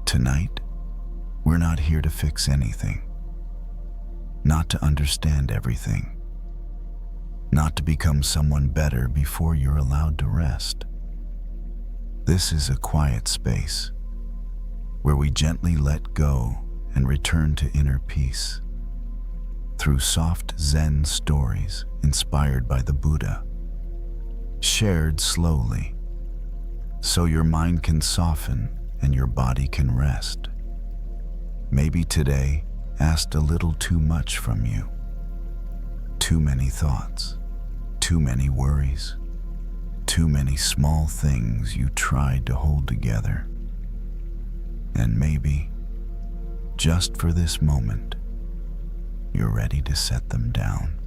Tonight, we're not here to fix anything, not to understand everything, not to become someone better before you're allowed to rest. This is a quiet space where we gently let go and return to inner peace through soft Zen stories inspired by the Buddha, shared slowly so your mind can soften and your body can rest. Maybe today asked a little too much from you. Too many thoughts, too many worries, too many small things you tried to hold together. And maybe, just for this moment, you're ready to set them down.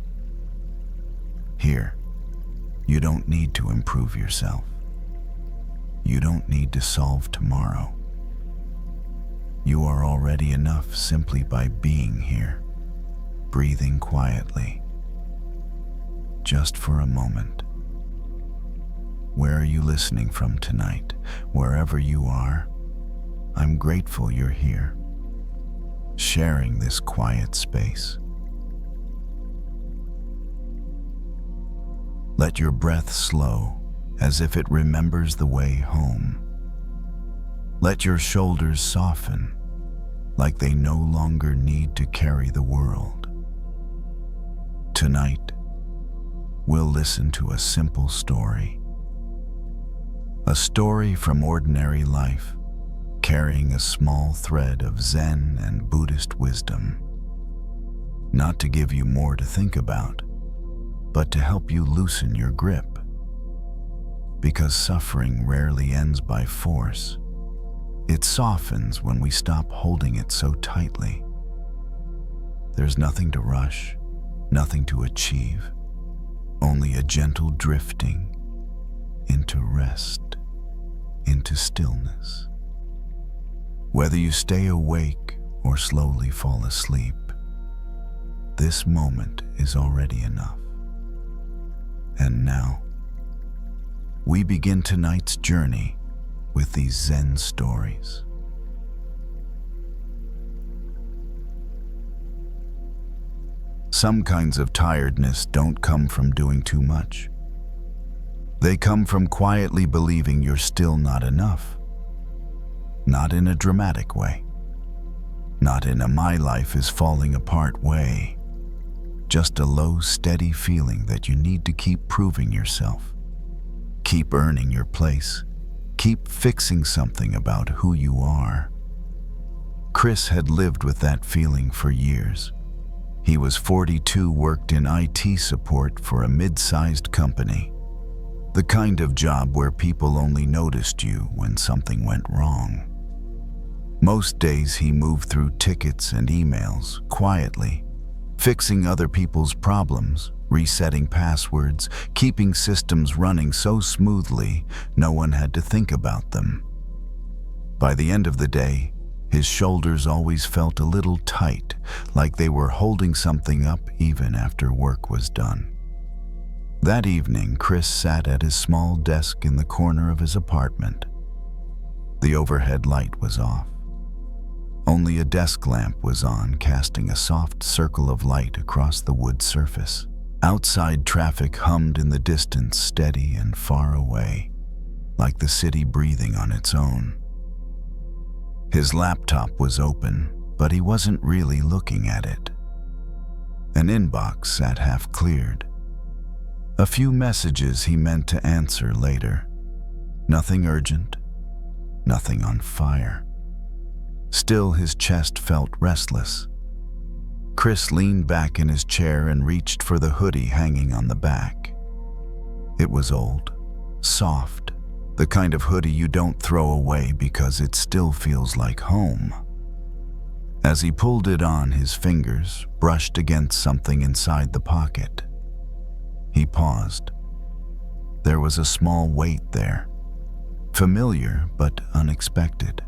Here, you don't need to improve yourself. You don't need to solve tomorrow. You are already enough simply by being here, breathing quietly. Just for a moment. Where are you listening from tonight? Wherever you are, I'm grateful you're here, sharing this quiet space. Let your breath slow as if it remembers the way home. Let your shoulders soften like they no longer need to carry the world. Tonight, we'll listen to a simple story. A story from ordinary life, carrying a small thread of Zen and Buddhist wisdom. Not to give you more to think about, but to help you loosen your grip. Because suffering rarely ends by force. It softens when we stop holding it so tightly. There's nothing to rush, nothing to achieve, only a gentle drifting into rest, into stillness. Whether you stay awake or slowly fall asleep, this moment is already enough. And now, we begin tonight's journey with these Zen stories. Some kinds of tiredness don't come from doing too much. They come from quietly believing you're still not enough. Not in a dramatic way. Not in a my life is falling apart way. Just a low, steady feeling that you need to keep proving yourself. Keep earning your place. Keep fixing something about who you are. Chris had lived with that feeling for years. He was 42, worked in IT support for a mid-sized company. The kind of job where people only noticed you when something went wrong. Most days he moved through tickets and emails quietly, fixing other people's problems, resetting passwords, keeping systems running so smoothly no one had to think about them. By the end of the day, his shoulders always felt a little tight, like they were holding something up even after work was done. That evening, Chris sat at his small desk in the corner of his apartment. The overhead light was off. Only a desk lamp was on, casting a soft circle of light across the wood surface. Outside traffic hummed in the distance, steady and far away, like the city breathing on its own. His laptop was open, but he wasn't really looking at it. An inbox sat half cleared. A few messages he meant to answer later. Nothing urgent, nothing on fire. Still, his chest felt restless. Chris leaned back in his chair and reached for the hoodie hanging on the back. It was old, soft, the kind of hoodie you don't throw away because it still feels like home. As he pulled it on, his fingers brushed against something inside the pocket. He paused. There was a small weight there, familiar but unexpected.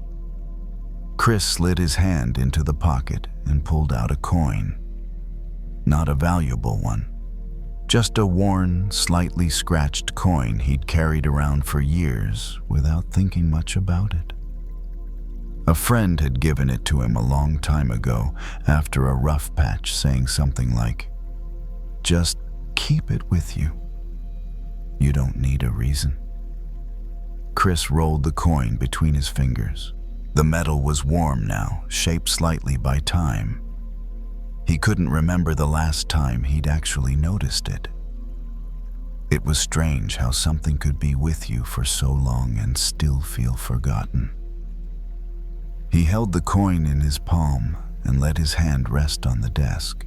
Chris slid his hand into the pocket and pulled out a coin. Not a valuable one, just a worn, slightly scratched coin he'd carried around for years without thinking much about it. A friend had given it to him a long time ago after a rough patch, saying something like, "Just keep it with you. You don't need a reason." Chris rolled the coin between his fingers. The metal was warm now, shaped slightly by time. He couldn't remember the last time he'd actually noticed it. It was strange how something could be with you for so long and still feel forgotten. He held the coin in his palm and let his hand rest on the desk.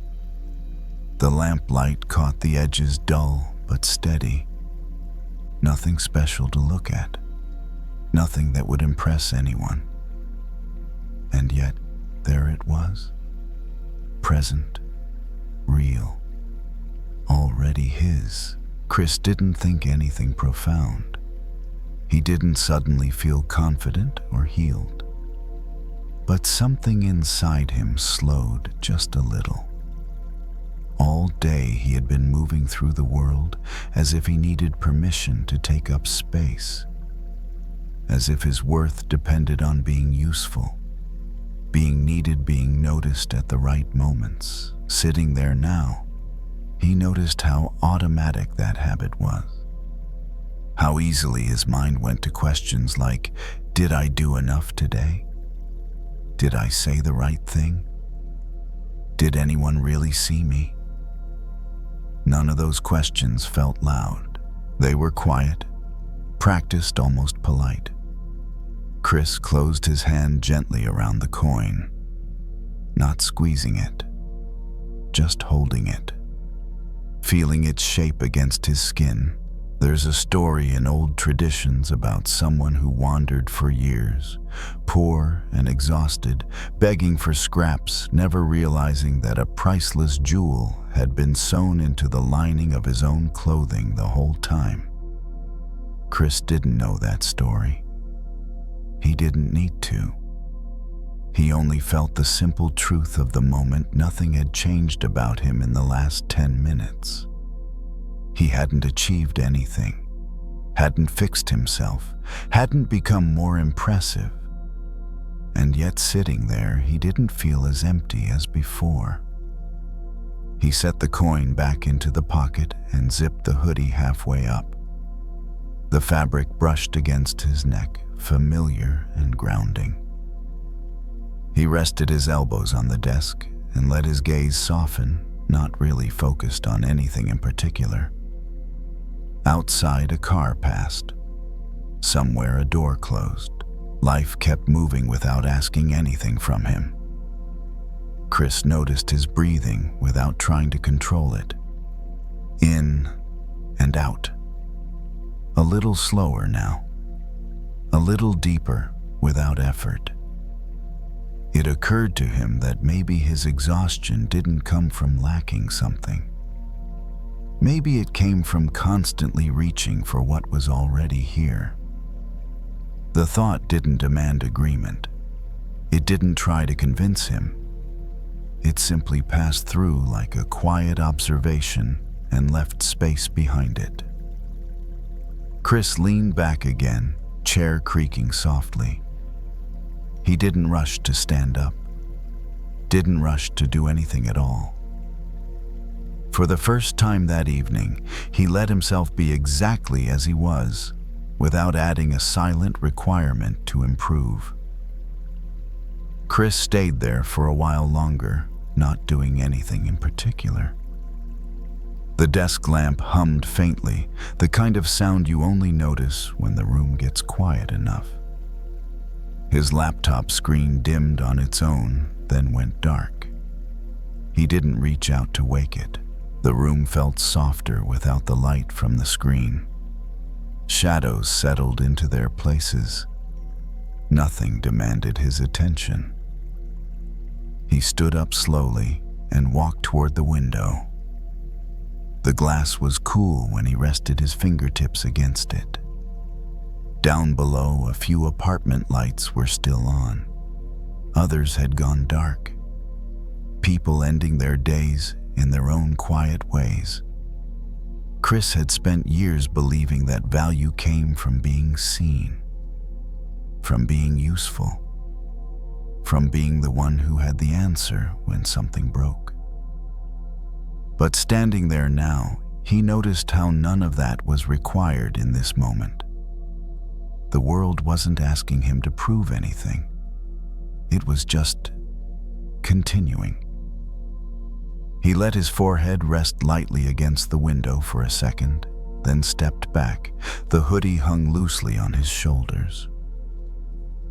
The lamplight caught the edges, dull but steady. Nothing special to look at. Nothing that would impress anyone. And yet, there it was. Present, real, already his. Chris didn't think anything profound. He didn't suddenly feel confident or healed. But something inside him slowed just a little. All day he had been moving through the world as if he needed permission to take up space, as if his worth depended on being useful, being needed, being noticed at the right moments. Sitting there now, he noticed how automatic that habit was. How easily his mind went to questions like, did I do enough today? Did I say the right thing? Did anyone really see me? None of those questions felt loud. They were quiet, practiced, almost polite. Chris closed his hand gently around the coin, not squeezing it, just holding it, feeling its shape against his skin. There's a story in old traditions about someone who wandered for years, poor and exhausted, begging for scraps, never realizing that a priceless jewel had been sewn into the lining of his own clothing the whole time. Chris didn't know that story. He didn't need to. He only felt the simple truth of the moment. Nothing had changed about him in the last 10 minutes. He hadn't achieved anything, hadn't fixed himself, hadn't become more impressive. And yet sitting there, he didn't feel as empty as before. He set the coin back into the pocket and zipped the hoodie halfway up. The fabric brushed against his neck, familiar and grounding. He rested his elbows on the desk and let his gaze soften, not really focused on anything in particular. Outside, a car passed. Somewhere, a door closed. Life kept moving without asking anything from him. Chris noticed his breathing without trying to control it. In and out. A little slower now. A little deeper, without effort. It occurred to him that maybe his exhaustion didn't come from lacking something. Maybe it came from constantly reaching for what was already here. The thought didn't demand agreement. It didn't try to convince him. It simply passed through like a quiet observation and left space behind it. Chris leaned back again, chair creaking softly. He didn't rush to stand up, didn't rush to do anything at all. For the first time that evening, he let himself be exactly as he was, without adding a silent requirement to improve. Chris stayed there for a while longer, not doing anything in particular. The desk lamp hummed faintly, the kind of sound you only notice when the room gets quiet enough. His laptop screen dimmed on its own, then went dark. He didn't reach out to wake it. The room felt softer without the light from the screen. Shadows settled into their places. Nothing demanded his attention. He stood up slowly and walked toward the window. The glass was cool when he rested his fingertips against it. Down below, a few apartment lights were still on. Others had gone dark. People ending their days in their own quiet ways. Chris had spent years believing that value came from being seen, from being useful. from being the one who had the answer when something broke. But standing there now, he noticed how none of that was required in this moment. The world wasn't asking him to prove anything. It was just continuing. He let his forehead rest lightly against the window for a second, then stepped back. The hoodie hung loosely on his shoulders.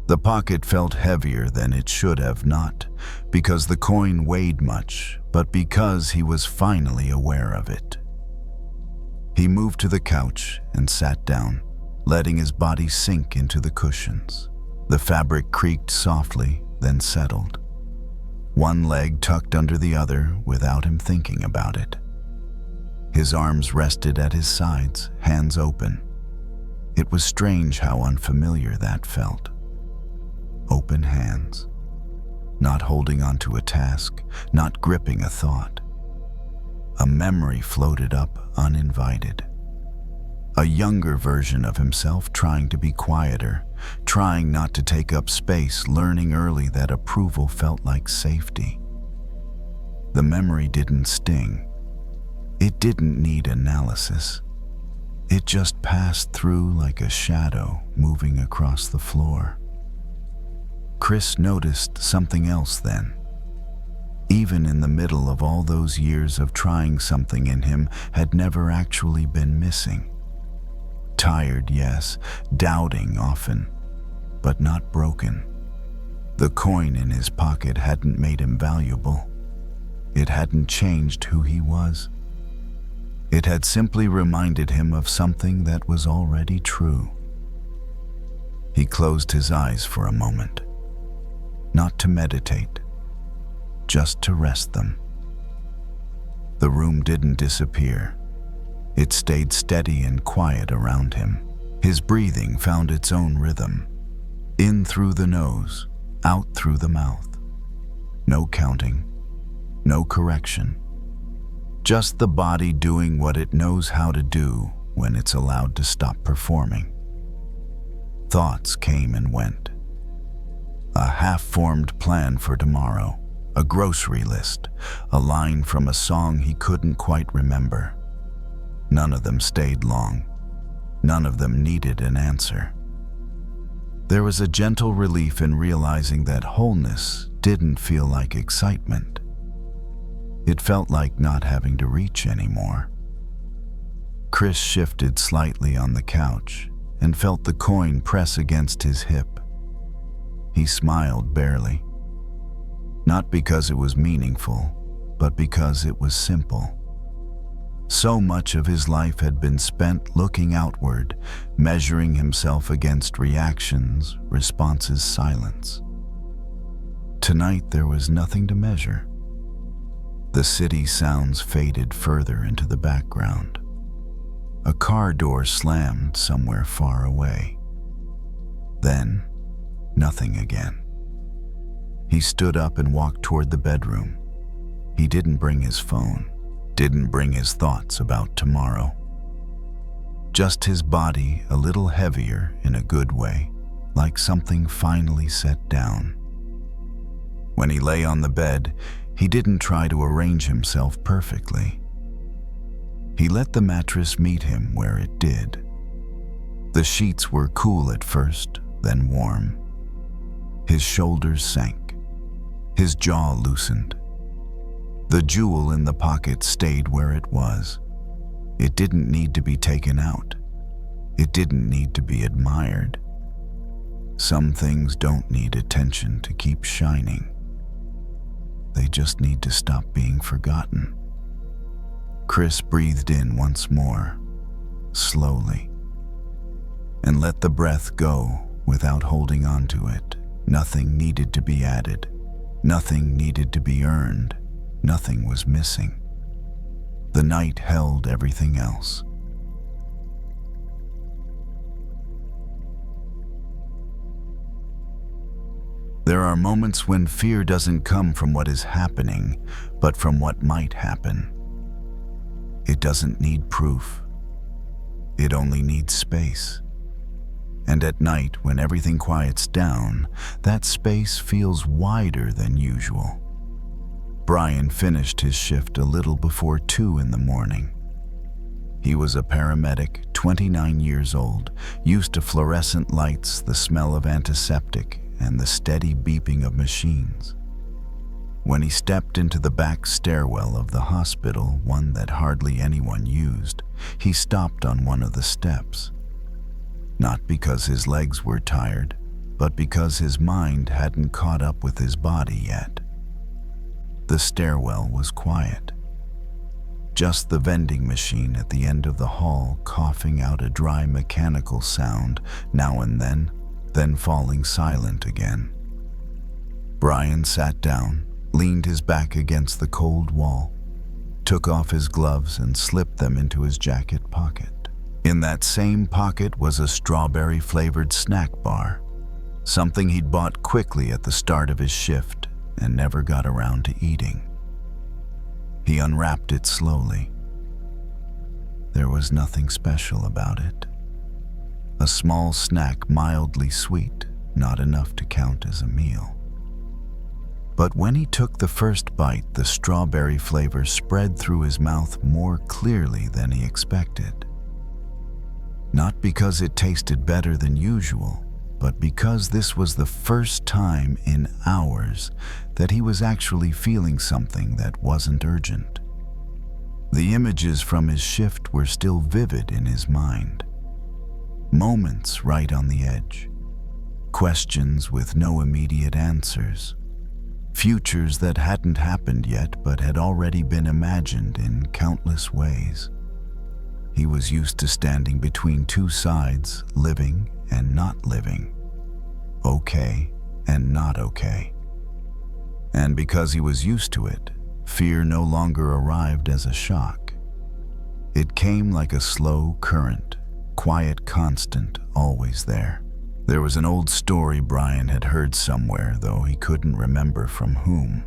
The pocket felt heavier than it should have, not because the coin weighed much, but because he was finally aware of it. He moved to the couch and sat down, letting his body sink into the cushions. The fabric creaked softly, then settled. One leg tucked under the other without him thinking about it. His arms rested at his sides, hands open. It was strange how unfamiliar that felt. Open hands, not holding onto a task, not gripping a thought. A memory floated up uninvited. A younger version of himself trying to be quieter, trying not to take up space, learning early that approval felt like safety. The memory didn't sting. It didn't need analysis. It just passed through like a shadow moving across the floor. Chris noticed something else then. Even in the middle of all those years of trying, something in him had never actually been missing. Tired, yes, doubting often, but not broken. The coin in his pocket hadn't made him valuable. It hadn't changed who he was. It had simply reminded him of something that was already true. He closed his eyes for a moment, not to meditate, just to rest them. The room didn't disappear. It stayed steady and quiet around him. His breathing found its own rhythm. In through the nose, out through the mouth. No counting, no correction. Just the body doing what it knows how to do when it's allowed to stop performing. Thoughts came and went. A half-formed plan for tomorrow, a grocery list, a line from a song he couldn't quite remember. None of them stayed long. None of them needed an answer. There was a gentle relief in realizing that wholeness didn't feel like excitement. It felt like not having to reach anymore. Chris shifted slightly on the couch and felt the coin press against his hip. He smiled barely. Not because it was meaningful, but because it was simple. So much of his life had been spent looking outward, measuring himself against reactions, responses, silence. Tonight there was nothing to measure. The city sounds faded further into the background. A car door slammed somewhere far away. Then, nothing again. He stood up and walked toward the bedroom. He didn't bring his phone, didn't bring his thoughts about tomorrow. Just his body a little heavier in a good way, like something finally set down. When he lay on the bed, he didn't try to arrange himself perfectly. He let the mattress meet him where it did. The sheets were cool at first, then warm. His shoulders sank. His jaw loosened. The jewel in the pocket stayed where it was. It didn't need to be taken out. It didn't need to be admired. Some things don't need attention to keep shining. They just need to stop being forgotten. Chris breathed in once more, slowly, and let the breath go without holding on to it. Nothing needed to be added. Nothing needed to be earned. Nothing was missing. The night held everything else. There are moments when fear doesn't come from what is happening, but from what might happen. It doesn't need proof. It only needs space. And at night, when everything quiets down, that space feels wider than usual. Brian finished his shift a little before 2 in the morning. He was a paramedic, 29 years old, used to fluorescent lights, the smell of antiseptic, and the steady beeping of machines. When he stepped into the back stairwell of the hospital, one that hardly anyone used, he stopped on one of the steps. Not because his legs were tired, but because his mind hadn't caught up with his body yet. The stairwell was quiet. Just the vending machine at the end of the hall coughing out a dry mechanical sound now and then falling silent again. Brian sat down, leaned his back against the cold wall, took off his gloves and slipped them into his jacket pocket. In that same pocket was a strawberry-flavored snack bar, something he'd bought quickly at the start of his shift and never got around to eating. He unwrapped it slowly. There was nothing special about it. A small snack, mildly sweet, not enough to count as a meal. But when he took the first bite, the strawberry flavor spread through his mouth more clearly than he expected. Not because it tasted better than usual, but because this was the first time in hours that he was actually feeling something that wasn't urgent. The images from his shift were still vivid in his mind. Moments right on the edge. Questions with no immediate answers. Futures that hadn't happened yet but had already been imagined in countless ways. He was used to standing between two sides, living and not living, okay and not okay. And because he was used to it, fear no longer arrived as a shock. It came like a slow current, quiet, constant, always there. There was an old story Brian had heard somewhere, though he couldn't remember from whom,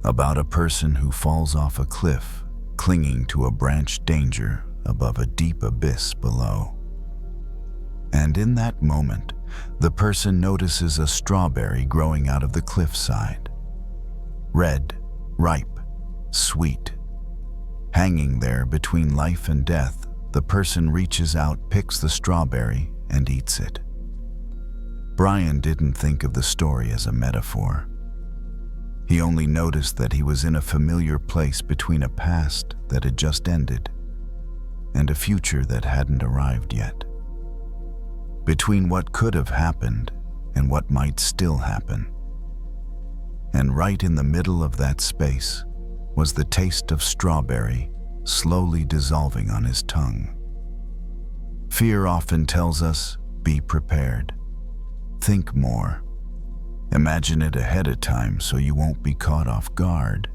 about a person who falls off a cliff, clinging to a branch danger above a deep abyss below. And in that moment, the person notices a strawberry growing out of the cliffside. Red, ripe, sweet. Hanging there between life and death, the person reaches out, picks the strawberry, and eats it. Brian didn't think of the story as a metaphor. He only noticed that he was in a familiar place between a past that had just ended and a future that hadn't arrived yet. Between what could have happened and what might still happen. And right in the middle of that space was the taste of strawberry slowly dissolving on his tongue. Fear often tells us, be prepared. Think more. Imagine it ahead of time so you won't be caught off guard.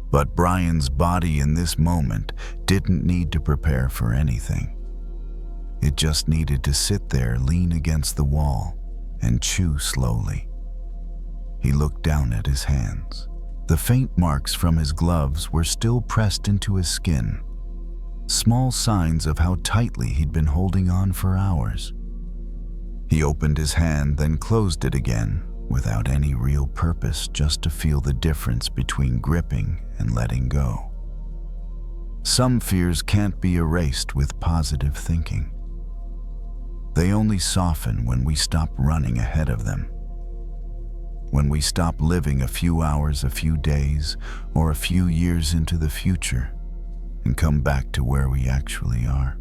But Brian's body in this moment didn't need to prepare for anything. It just needed to sit there, lean against the wall, and chew slowly. He looked down at his hands. The faint marks from his gloves were still pressed into his skin. Small signs of how tightly he'd been holding on for hours. He opened his hand, then closed it again, without any real purpose, just to feel the difference between gripping and letting go. Some fears can't be erased with positive thinking. They only soften when we stop running ahead of them. When we stop living a few hours, a few days, or a few years into the future, and come back to where we actually are.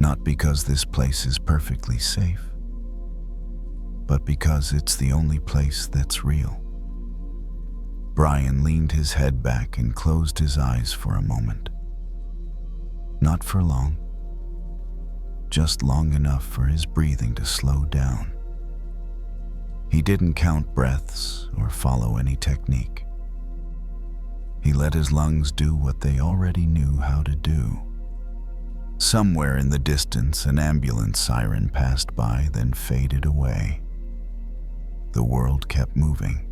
Not because this place is perfectly safe, but because it's the only place that's real. Brian leaned his head back and closed his eyes for a moment. Not for long, just long enough for his breathing to slow down. He didn't count breaths or follow any technique. He let his lungs do what they already knew how to do. Somewhere in the distance, an ambulance siren passed by, then faded away. The world kept moving.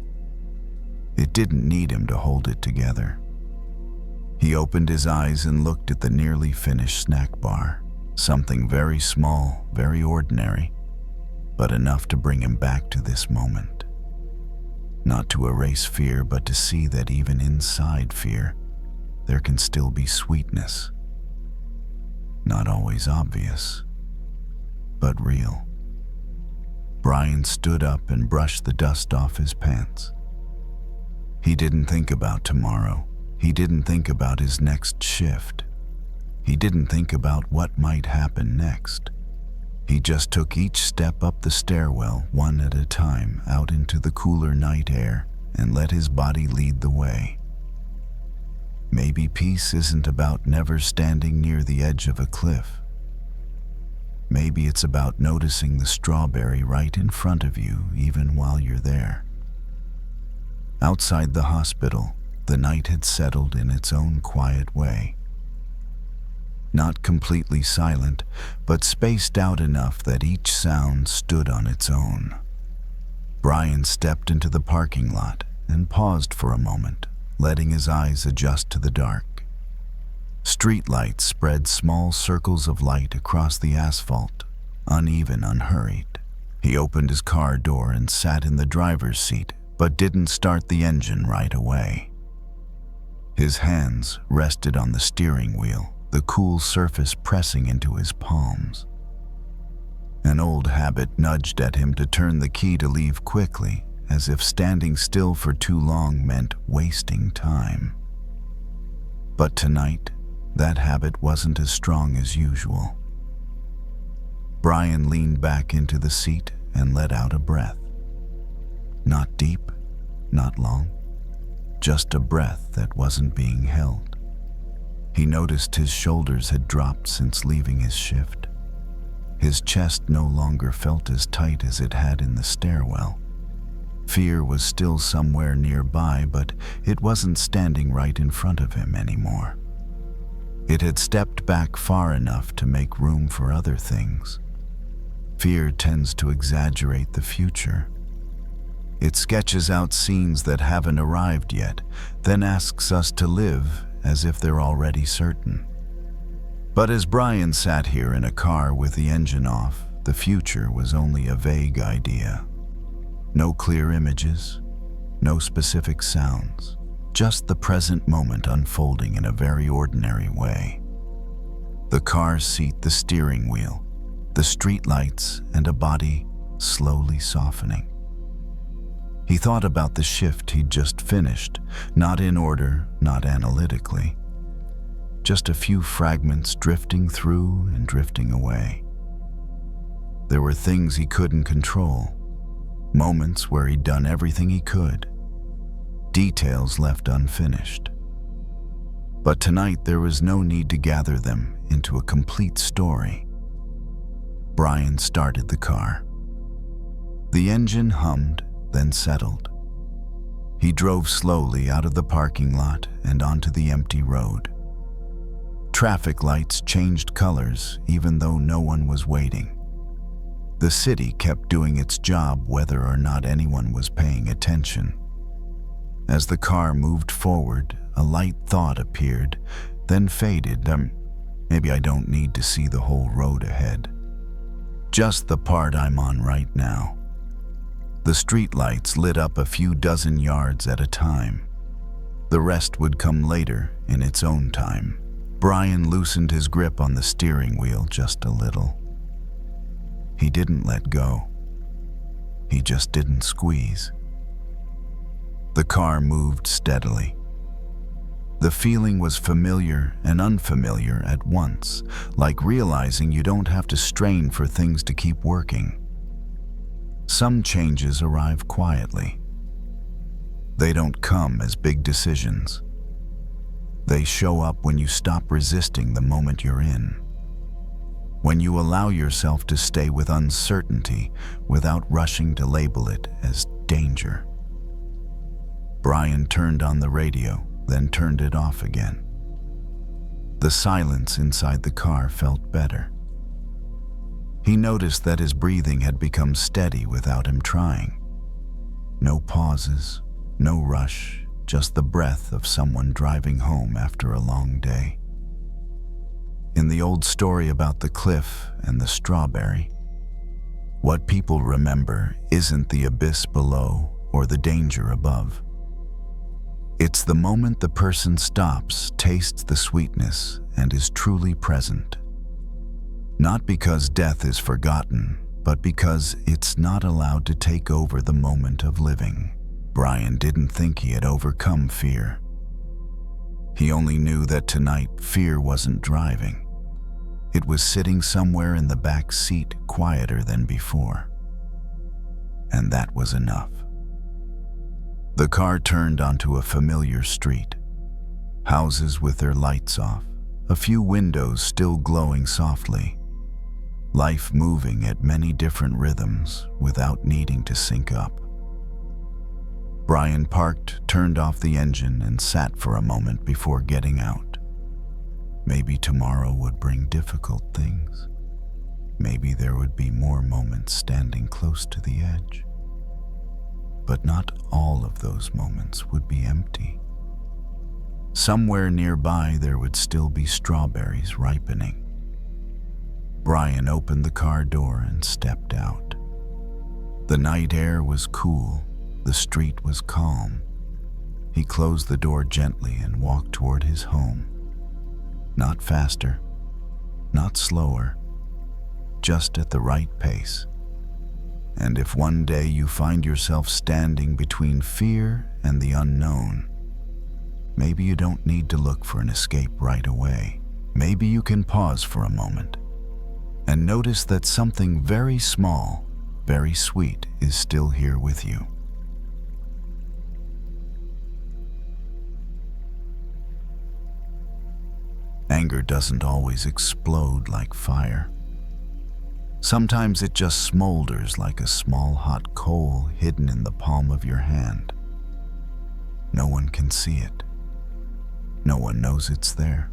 It didn't need him to hold it together. He opened his eyes and looked at the nearly finished snack bar. Something very small, very ordinary, but enough to bring him back to this moment. Not to erase fear, but to see that even inside fear, there can still be sweetness. Not always obvious, but real. Brian stood up and brushed the dust off his pants. He didn't think about tomorrow. He didn't think about his next shift. He didn't think about what might happen next. He just took each step up the stairwell, one at a time, out into the cooler night air, and let his body lead the way. Maybe peace isn't about never standing near the edge of a cliff. Maybe it's about noticing the strawberry right in front of you, even while you're there. Outside the hospital, the night had settled in its own quiet way. Not completely silent, but spaced out enough that each sound stood on its own. Brian stepped into the parking lot and paused for a moment, letting his eyes adjust to the dark. Street lights spread small circles of light across the asphalt, uneven, unhurried. He opened his car door and sat in the driver's seat, but didn't start the engine right away. His hands rested on the steering wheel, the cool surface pressing into his palms. An old habit nudged at him to turn the key to leave quickly, as if standing still for too long meant wasting time. But tonight, that habit wasn't as strong as usual. Brian leaned back into the seat and let out a breath. Not deep, not long, just a breath that wasn't being held. He noticed his shoulders had dropped since leaving his shift. His chest no longer felt as tight as it had in the stairwell. Fear was still somewhere nearby, but it wasn't standing right in front of him anymore. It had stepped back far enough to make room for other things. Fear tends to exaggerate the future. It sketches out scenes that haven't arrived yet, then asks us to live as if they're already certain. But as Brian sat here in a car with the engine off, the future was only a vague idea. No clear images, no specific sounds, just the present moment unfolding in a very ordinary way. The car's seat, the steering wheel, the street lights, and a body slowly softening. He thought about the shift he'd just finished, not in order, not analytically. Just a few fragments drifting through and drifting away. There were things he couldn't control, moments where he'd done everything he could, details left unfinished. But tonight there was no need to gather them into a complete story. Brian started the car. The engine hummed, then settled. He drove slowly out of the parking lot and onto the empty road. Traffic lights changed colors even though no one was waiting. The city kept doing its job whether or not anyone was paying attention. As the car moved forward, a light thought appeared, then faded. Maybe I don't need to see the whole road ahead. Just the part I'm on right now. The streetlights lit up a few dozen yards at a time. The rest would come later, in its own time. Brian loosened his grip on the steering wheel just a little. He didn't let go. He just didn't squeeze. The car moved steadily. The feeling was familiar and unfamiliar at once, like realizing you don't have to strain for things to keep working. Some changes arrive quietly. They don't come as big decisions. They show up when you stop resisting the moment you're in. When you allow yourself to stay with uncertainty without rushing to label it as danger. Brian turned on the radio, then turned it off again. The silence inside the car felt better. He noticed that his breathing had become steady without him trying. No pauses, no rush, just the breath of someone driving home after a long day. In the old story about the cliff and the strawberry, what people remember isn't the abyss below or the danger above. It's the moment the person stops, tastes the sweetness, and is truly present. Not because death is forgotten, but because it's not allowed to take over the moment of living. Brian didn't think he had overcome fear. He only knew that tonight fear wasn't driving. It was sitting somewhere in the back seat, quieter than before. And that was enough. The car turned onto a familiar street. Houses with their lights off, a few windows still glowing softly. Life moving at many different rhythms without needing to sync up. Brian parked, turned off the engine, and sat for a moment before getting out. Maybe tomorrow would bring difficult things. Maybe there would be more moments standing close to the edge. But not all of those moments would be empty. Somewhere nearby there would still be strawberries ripening. Brian opened the car door and stepped out. The night air was cool, the street was calm. He closed the door gently and walked toward his home. Not faster, not slower, just at the right pace. And if one day you find yourself standing between fear and the unknown, maybe you don't need to look for an escape right away. Maybe you can pause for a moment and notice that something very small, very sweet is still here with you. Anger doesn't always explode like fire. Sometimes it just smolders like a small hot coal hidden in the palm of your hand. No one can see it. No one knows it's there.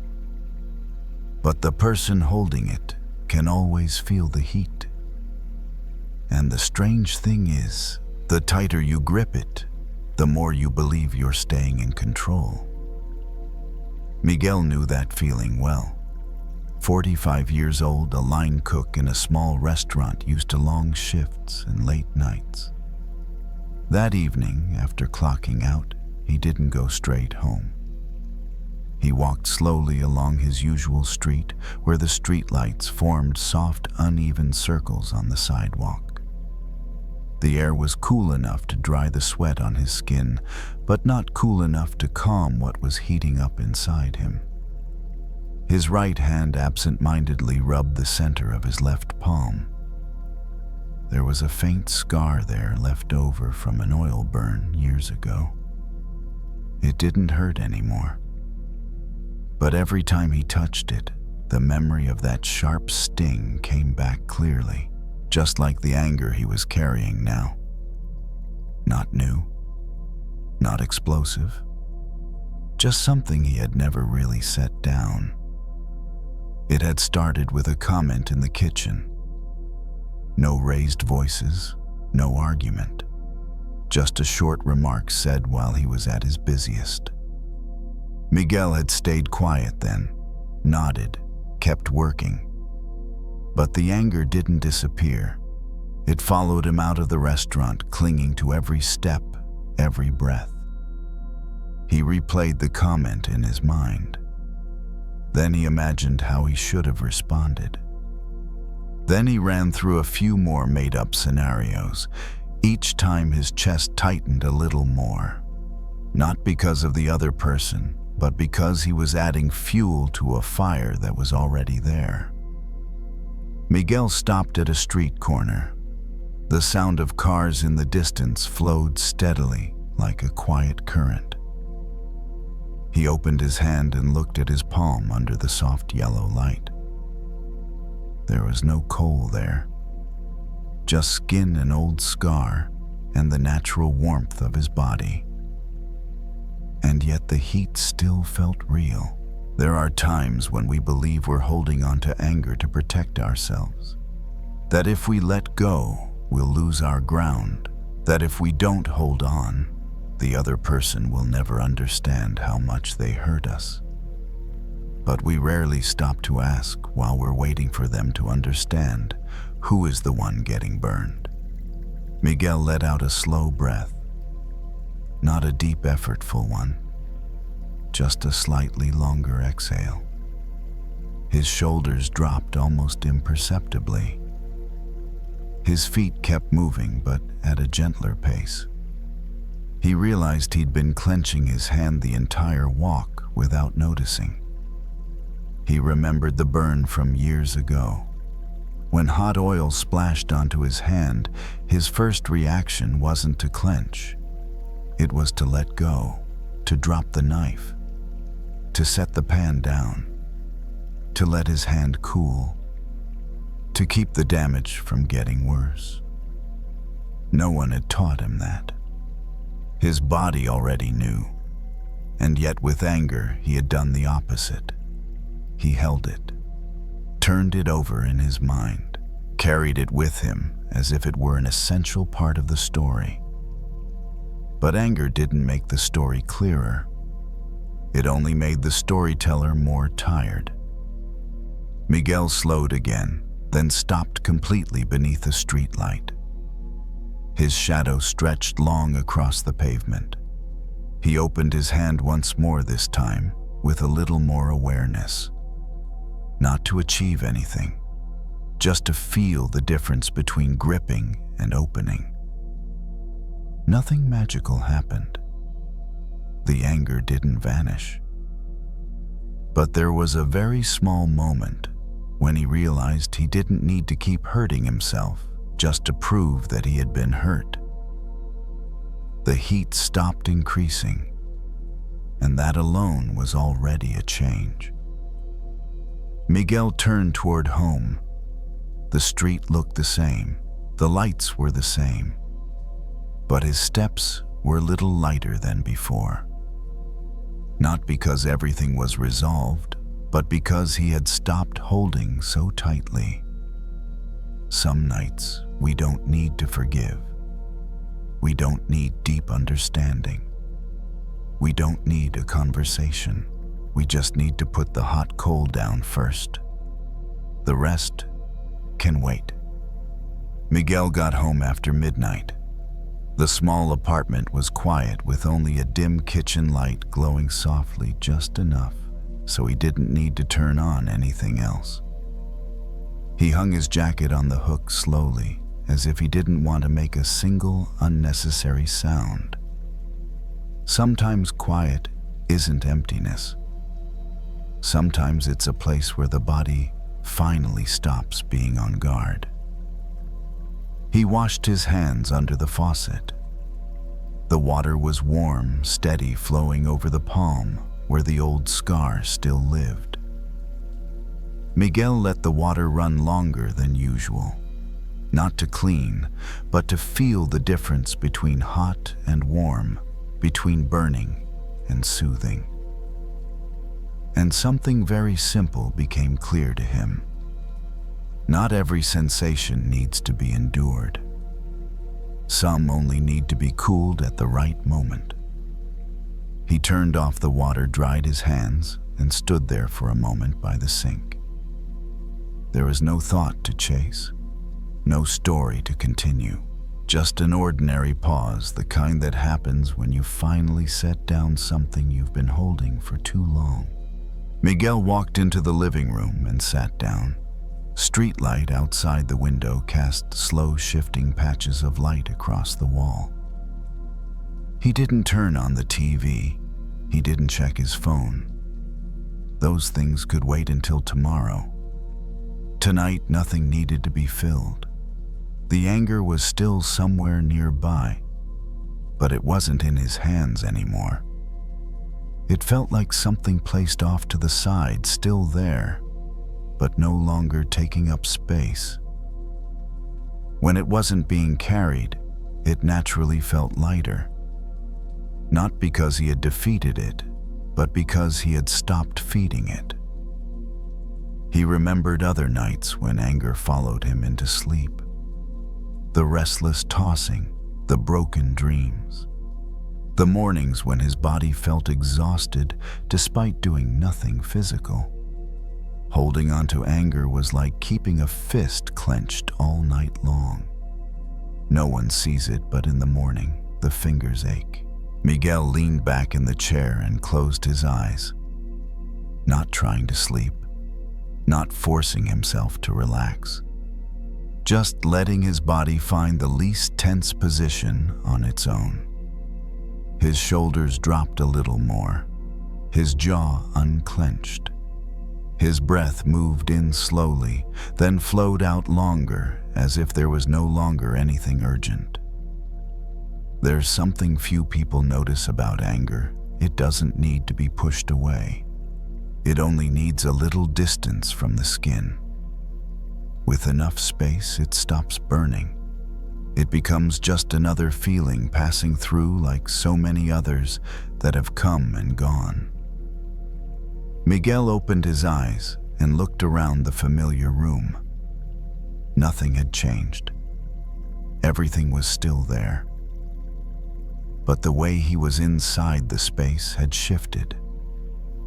But the person holding it can always feel the heat. And the strange thing is, the tighter you grip it, the more you believe you're staying in control. Miguel knew that feeling well. 45 years old, a line cook in a small restaurant used to long shifts and late nights. That evening, after clocking out, he didn't go straight home. He walked slowly along his usual street where the streetlights formed soft, uneven circles on the sidewalk. The air was cool enough to dry the sweat on his skin, but not cool enough to calm what was heating up inside him. His right hand absent-mindedly rubbed the center of his left palm. There was a faint scar there left over from an oil burn years ago. It didn't hurt anymore. But every time he touched it, the memory of that sharp sting came back clearly, just like the anger he was carrying now. Not new, not explosive, just something he had never really set down. It had started with a comment in the kitchen. No raised voices, no argument. Just a short remark said while he was at his busiest. Miguel had stayed quiet then, nodded, kept working. But the anger didn't disappear. It followed him out of the restaurant, clinging to every step, every breath. He replayed the comment in his mind. Then he imagined how he should have responded. Then he ran through a few more made-up scenarios. Each time his chest tightened a little more. Not because of the other person, but because he was adding fuel to a fire that was already there. Miguel stopped at a street corner. The sound of cars in the distance flowed steadily, like a quiet current. He opened his hand and looked at his palm under the soft yellow light. There was no coal there, just skin and old scar and the natural warmth of his body. And yet the heat still felt real. There are times when we believe we're holding on to anger to protect ourselves. That if we let go, we'll lose our ground. That if we don't hold on, the other person will never understand how much they hurt us. But we rarely stop to ask, while we're waiting for them to understand, who is the one getting burned. Miguel let out a slow breath, not a deep, effortful one, just a slightly longer exhale. His shoulders dropped almost imperceptibly. His feet kept moving, but at a gentler pace. He realized he'd been clenching his hand the entire walk without noticing. He remembered the burn from years ago. When hot oil splashed onto his hand, his first reaction wasn't to clench. It was to let go, to drop the knife, to set the pan down, to let his hand cool, to keep the damage from getting worse. No one had taught him that. His body already knew, and yet with anger he had done the opposite. He held it, turned it over in his mind, carried it with him as if it were an essential part of the story. But anger didn't make the story clearer. It only made the storyteller more tired. Miguel slowed again, then stopped completely beneath a streetlight. His shadow stretched long across the pavement. He opened his hand once more, this time with a little more awareness. Not to achieve anything, just to feel the difference between gripping and opening. Nothing magical happened. The anger didn't vanish. But there was a very small moment when he realized he didn't need to keep hurting himself just to prove that he had been hurt. The heat stopped increasing, and that alone was already a change. Miguel turned toward home. The street looked the same, the lights were the same, but his steps were little lighter than before. Not because everything was resolved, but because he had stopped holding so tightly. Some nights we don't need to forgive. We don't need deep understanding. We don't need a conversation. We just need to put the hot coal down first. The rest can wait. Miguel got home after midnight. The small apartment was quiet, with only a dim kitchen light glowing softly, just enough so he didn't need to turn on anything else. He hung his jacket on the hook slowly, as if he didn't want to make a single unnecessary sound. Sometimes quiet isn't emptiness. Sometimes it's a place where the body finally stops being on guard. He washed his hands under the faucet. The water was warm, steady, flowing over the palm where the old scar still lived. Miguel let the water run longer than usual, not to clean, but to feel the difference between hot and warm, between burning and soothing. And something very simple became clear to him. Not every sensation needs to be endured. Some only need to be cooled at the right moment. He turned off the water, dried his hands, and stood there for a moment by the sink. There was no thought to chase, no story to continue, just an ordinary pause, the kind that happens when you finally set down something you've been holding for too long. Miguel walked into the living room and sat down. Streetlight outside the window cast slow, shifting patches of light across the wall. He didn't turn on the TV. He didn't check his phone. Those things could wait until tomorrow. Tonight, nothing needed to be filled. The anger was still somewhere nearby, but it wasn't in his hands anymore. It felt like something placed off to the side, still there, but no longer taking up space. When it wasn't being carried, it naturally felt lighter. Not because he had defeated it, but because he had stopped feeding it. He remembered other nights when anger followed him into sleep. The restless tossing, the broken dreams. The mornings when his body felt exhausted despite doing nothing physical. Holding on to anger was like keeping a fist clenched all night long. No one sees it, but in the morning, the fingers ache. Miguel leaned back in the chair and closed his eyes, not trying to sleep, not forcing himself to relax, just letting his body find the least tense position on its own. His shoulders dropped a little more, his jaw unclenched. His breath moved in slowly, then flowed out longer, as if there was no longer anything urgent. There's something few people notice about anger. It doesn't need to be pushed away. It only needs a little distance from the skin. With enough space, it stops burning. It becomes just another feeling passing through like so many others that have come and gone. Miguel opened his eyes and looked around the familiar room. Nothing had changed. Everything was still there. But the way he was inside the space had shifted.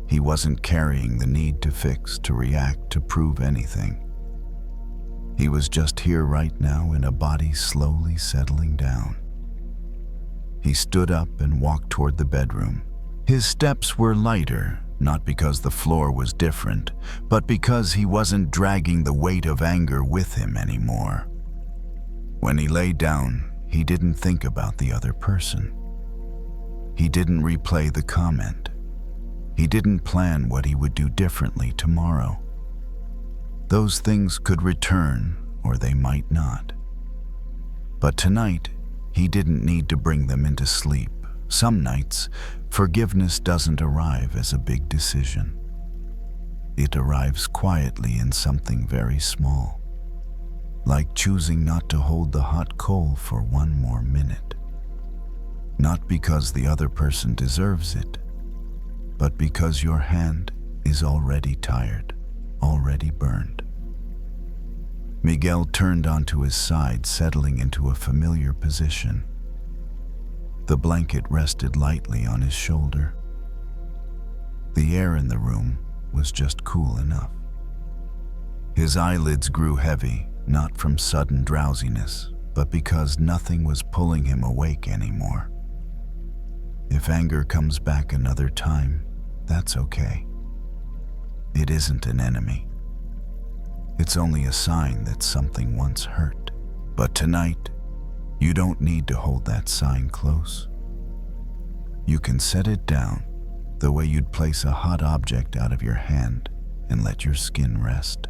He wasn't carrying the need to fix, to react, to prove anything. He was just here right now in a body slowly settling down. He stood up and walked toward the bedroom. His steps were lighter, not because the floor was different, but because he wasn't dragging the weight of anger with him anymore. When he lay down, he didn't think about the other person. He didn't replay the comment. He didn't plan what he would do differently tomorrow. Those things could return, or they might not. But tonight, he didn't need to bring them into sleep. Some nights, forgiveness doesn't arrive as a big decision. It arrives quietly in something very small, like choosing not to hold the hot coal for one more minute. Not because the other person deserves it, but because your hand is already tired, already burned. Miguel turned onto his side, settling into a familiar position. The blanket rested lightly on his shoulder. The air in the room was just cool enough. His eyelids grew heavy, not from sudden drowsiness, but because nothing was pulling him awake anymore. If anger comes back another time, that's okay. It isn't an enemy. It's only a sign that something once hurt. But tonight, you don't need to hold that sign close. You can set it down the way you'd place a hot object out of your hand and let your skin rest.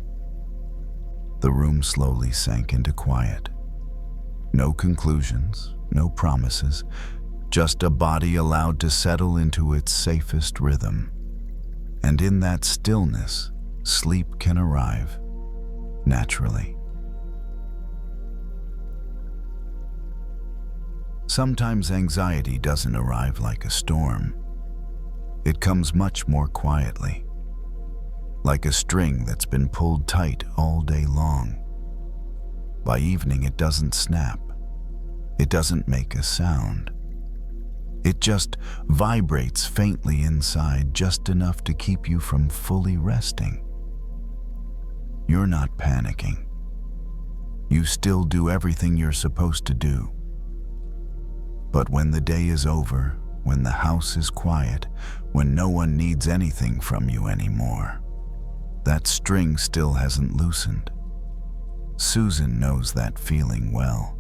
The room slowly sank into quiet. No conclusions, no promises, just a body allowed to settle into its safest rhythm. And in that stillness, sleep can arrive naturally. Sometimes anxiety doesn't arrive like a storm. It comes much more quietly, like a string that's been pulled tight all day long. By evening, it doesn't snap. It doesn't make a sound. It just vibrates faintly inside, just enough to keep you from fully resting. You're not panicking. You still do everything you're supposed to do. But when the day is over, when the house is quiet, when no one needs anything from you anymore, that string still hasn't loosened. Susan knows that feeling well.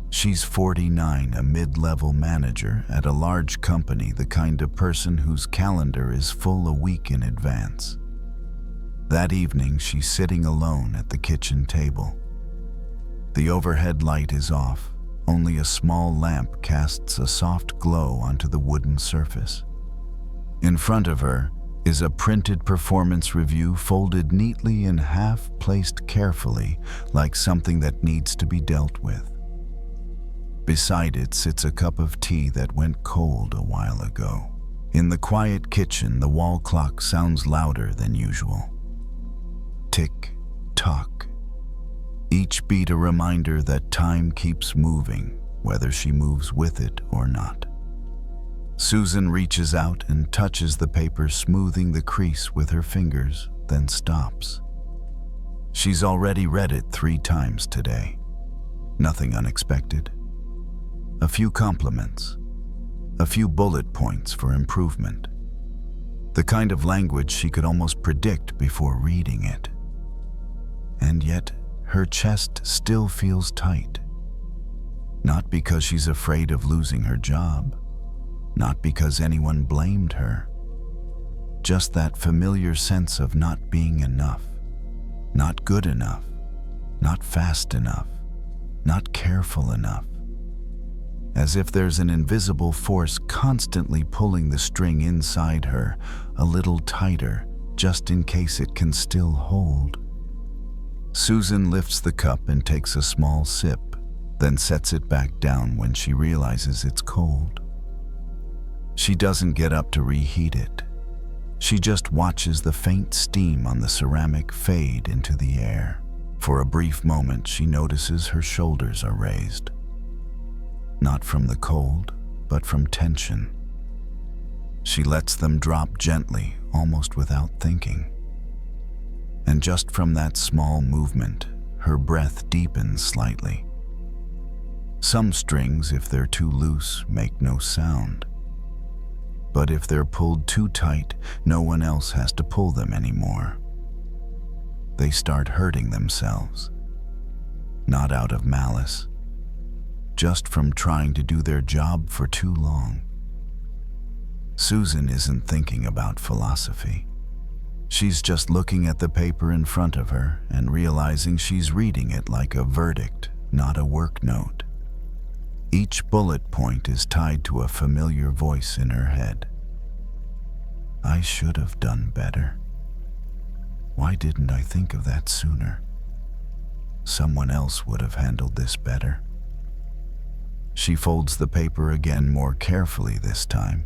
She's 49, a mid-level manager at a large company, the kind of person whose calendar is full a week in advance. That evening, she's sitting alone at the kitchen table. The overhead light is off. Only a small lamp casts a soft glow onto the wooden surface. In front of her is a printed performance review folded neatly in half, placed carefully, like something that needs to be dealt with. Beside it sits a cup of tea that went cold a while ago. In the quiet kitchen, the wall clock sounds louder than usual. Tick, tock. Each beat a reminder that time keeps moving, whether she moves with it or not. Susan reaches out and touches the paper, smoothing the crease with her fingers. then stops. She's already read it 3 times today. Nothing unexpected. A few compliments. A few bullet points for improvement. The kind of language she could almost predict before reading it. And yet, her chest still feels tight. Not because she's afraid of losing her job. Not because anyone blamed her. Just that familiar sense of not being enough. Not good enough. Not fast enough. Not careful enough. As if there's an invisible force constantly pulling the string inside her a little tighter, just in case it can still hold. Susan lifts the cup and takes a small sip, then sets it back down when she realizes it's cold. She doesn't get up to reheat it. She just watches the faint steam on the ceramic fade into the air. For a brief moment, she notices her shoulders are raised. Not from the cold, but from tension. She lets them drop gently, almost without thinking. And just from that small movement, her breath deepens slightly. Some strings, if they're too loose, make no sound. But if they're pulled too tight, no one else has to pull them anymore. They start hurting themselves. Not out of malice, just from trying to do their job for too long. Susan isn't thinking about philosophy. She's just looking at the paper in front of her and realizing she's reading it like a verdict, not a work note. Each bullet point is tied to a familiar voice in her head. I should have done better. Why didn't I think of that sooner? Someone else would have handled this better. She folds the paper again more carefully this time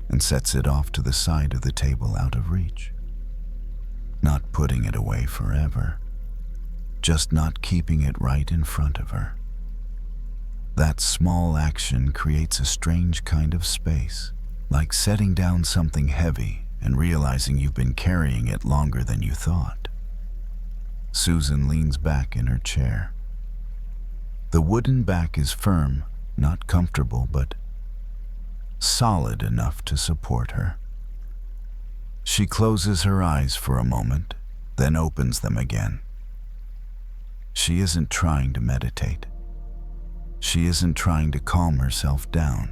and sets it off to the side of the table out of reach. Not putting it away forever, just not keeping it right in front of her. That small action creates a strange kind of space, like setting down something heavy and realizing you've been carrying it longer than you thought. Susan leans back in her chair. The wooden back is firm, not comfortable, but solid enough to support her. She closes her eyes for a moment, then opens them again. She isn't trying to meditate. She isn't trying to calm herself down.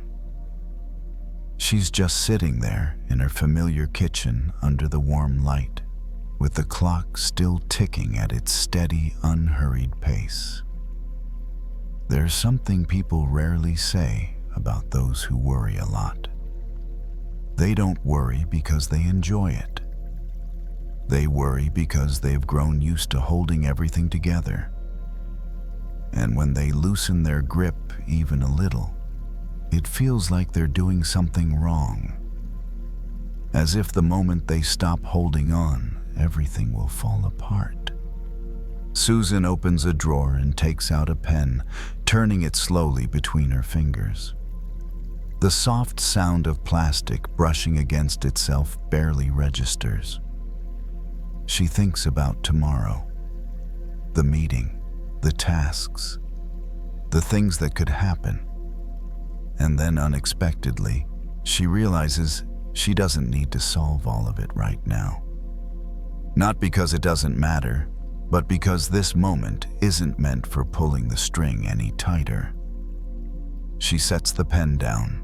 She's just sitting there in her familiar kitchen under the warm light, with the clock still ticking at its steady, unhurried pace. There's something people rarely say about those who worry a lot. They don't worry because they enjoy it. They worry because they've grown used to holding everything together. And when they loosen their grip even a little, it feels like they're doing something wrong. As if the moment they stop holding on, everything will fall apart. Susan opens a drawer and takes out a pen, turning it slowly between her fingers. The soft sound of plastic brushing against itself barely registers. She thinks about tomorrow, the meeting, the tasks, the things that could happen. And then unexpectedly, she realizes she doesn't need to solve all of it right now. Not because it doesn't matter, but because this moment isn't meant for pulling the string any tighter. She sets the pen down.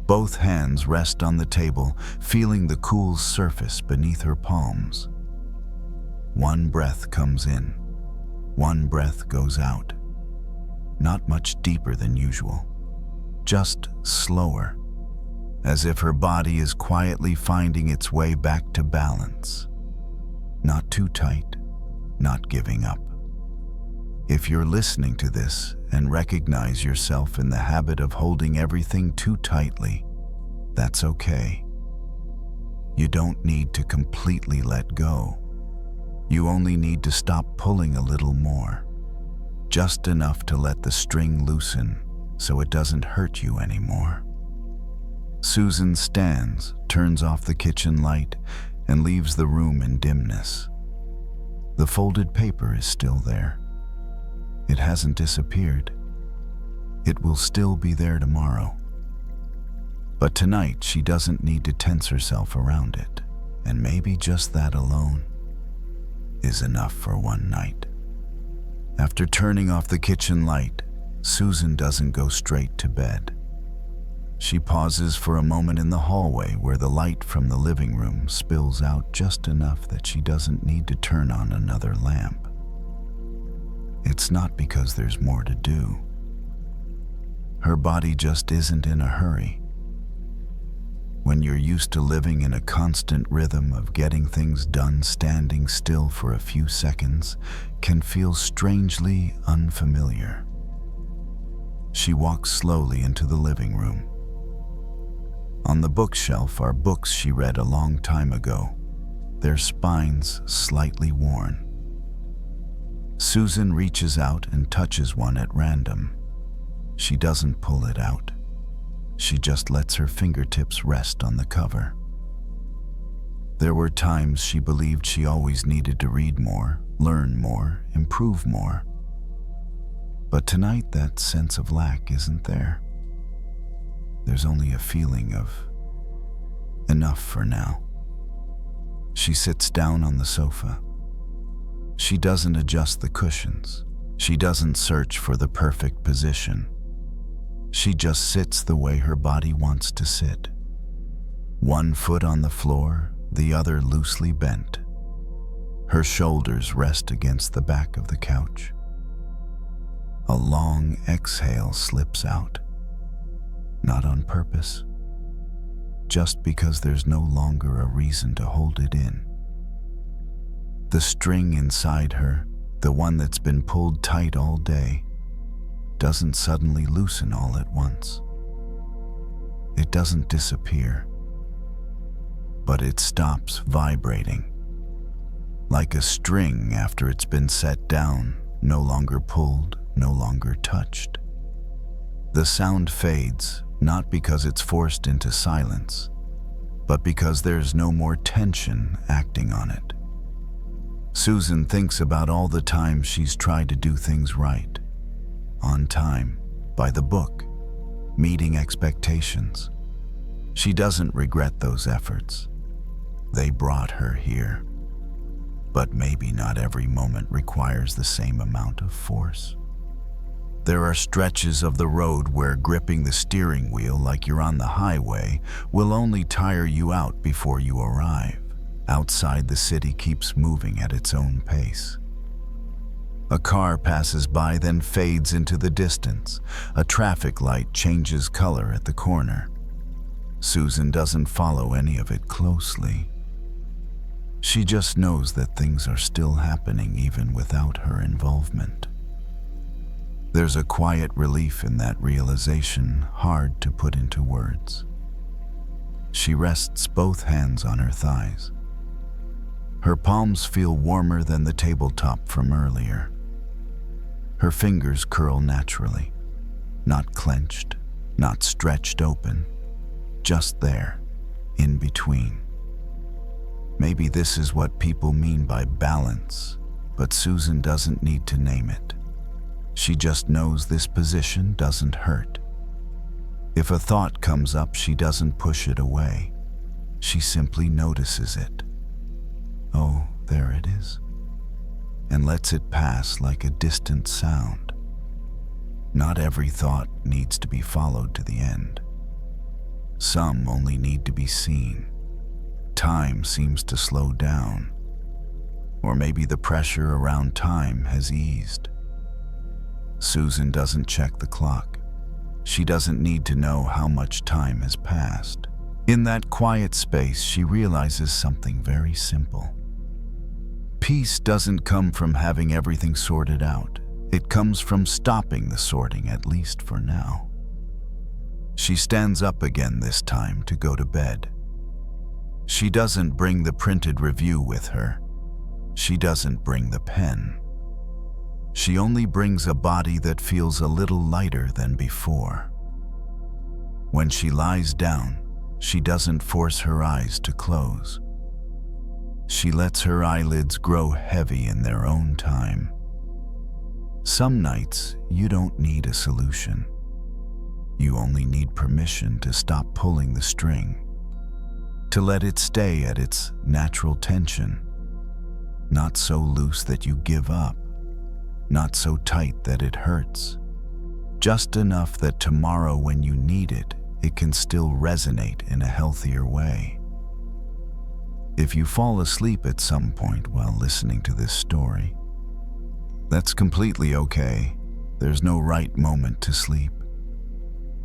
Both hands rest on the table, feeling the cool surface beneath her palms. One breath comes in. One breath goes out. Not much deeper than usual. Just slower, as if her body is quietly finding its way back to balance. Not too tight, not giving up. If you're listening to this and recognize yourself in the habit of holding everything too tightly, that's okay. You don't need to completely let go. You only need to stop pulling a little more, just enough to let the string loosen so it doesn't hurt you anymore. Susan stands, turns off the kitchen light, and leaves the room in dimness. The folded paper is still there. It hasn't disappeared. It will still be there tomorrow. But tonight she doesn't need to tense herself around it, and maybe just that alone is enough for one night. After turning off the kitchen light, Susan doesn't go straight to bed. She pauses for a moment in the hallway where the light from the living room spills out just enough that she doesn't need to turn on another lamp. It's not because there's more to do. Her body just isn't in a hurry. When you're used to living in a constant rhythm of getting things done, standing still for a few seconds can feel strangely unfamiliar. She walks slowly into the living room. On the bookshelf are books she read a long time ago, their spines slightly worn. Susan reaches out and touches one at random. She doesn't pull it out. She just lets her fingertips rest on the cover. There were times she believed she always needed to read more, learn more, improve more. But tonight that sense of lack isn't there. There's only a feeling of enough for now. She sits down on the sofa. She doesn't adjust the cushions. She doesn't search for the perfect position. She just sits the way her body wants to sit. One foot on the floor, the other loosely bent. Her shoulders rest against the back of the couch. A long exhale slips out. Not on purpose, just because there's no longer a reason to hold it in. The string inside her, the one that's been pulled tight all day, doesn't suddenly loosen all at once. It doesn't disappear, but it stops vibrating. Like a string after it's been set down, no longer pulled, no longer touched. The sound fades, not because it's forced into silence, but because there's no more tension acting on it. Susan thinks about all the times she's tried to do things right, on time, by the book, meeting expectations. She doesn't regret those efforts. They brought her here. But maybe not every moment requires the same amount of force. There are stretches of the road where gripping the steering wheel like you're on the highway will only tire you out before you arrive. Outside, the city keeps moving at its own pace. A car passes by, then fades into the distance. A traffic light changes color at the corner. Susan doesn't follow any of it closely. She just knows that things are still happening even without her involvement. There's a quiet relief in that realization, hard to put into words. She rests both hands on her thighs. Her palms feel warmer than the tabletop from earlier. Her fingers curl naturally, not clenched, not stretched open, just there, in between. Maybe this is what people mean by balance, but Susan doesn't need to name it. She just knows this position doesn't hurt. If a thought comes up, she doesn't push it away. She simply notices it. Oh, there it is. And lets it pass like a distant sound. Not every thought needs to be followed to the end. Some only need to be seen. Time seems to slow down. Or maybe the pressure around time has eased. Susan doesn't check the clock. She doesn't need to know how much time has passed. In that quiet space, she realizes something very simple. Peace doesn't come from having everything sorted out. It comes from stopping the sorting, at least for now. She stands up again this time to go to bed. She doesn't bring the printed review with her. She doesn't bring the pen. She only brings a body that feels a little lighter than before. When she lies down, she doesn't force her eyes to close. She lets her eyelids grow heavy in their own time. Some nights, you don't need a solution. You only need permission to stop pulling the string, to let it stay at its natural tension, not so loose that you give up, not so tight that it hurts, just enough that tomorrow when you need it, it can still resonate in a healthier way. If you fall asleep at some point while listening to this story, that's completely okay. There's no right moment to sleep.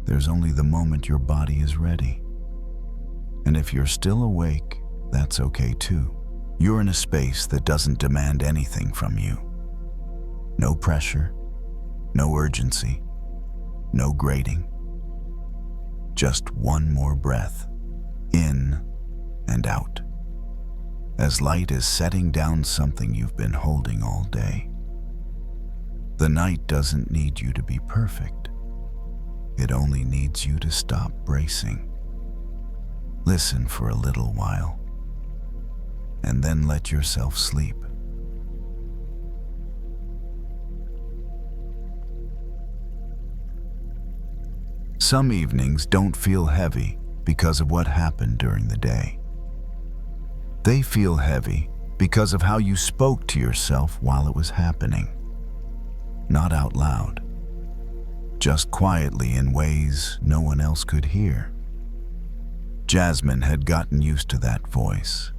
There's only the moment your body is ready. And if you're still awake, that's okay too. You're in a space that doesn't demand anything from you. No pressure, no urgency, no grading. Just one more breath, in and out. As light as setting down something you've been holding all day. The night doesn't need you to be perfect. It only needs you to stop bracing. Listen for a little while, and then let yourself sleep. Some evenings don't feel heavy because of what happened during the day. They feel heavy because of how you spoke to yourself while it was happening. Not out loud, just quietly in ways no one else could hear. Jasmine had gotten used to that voice.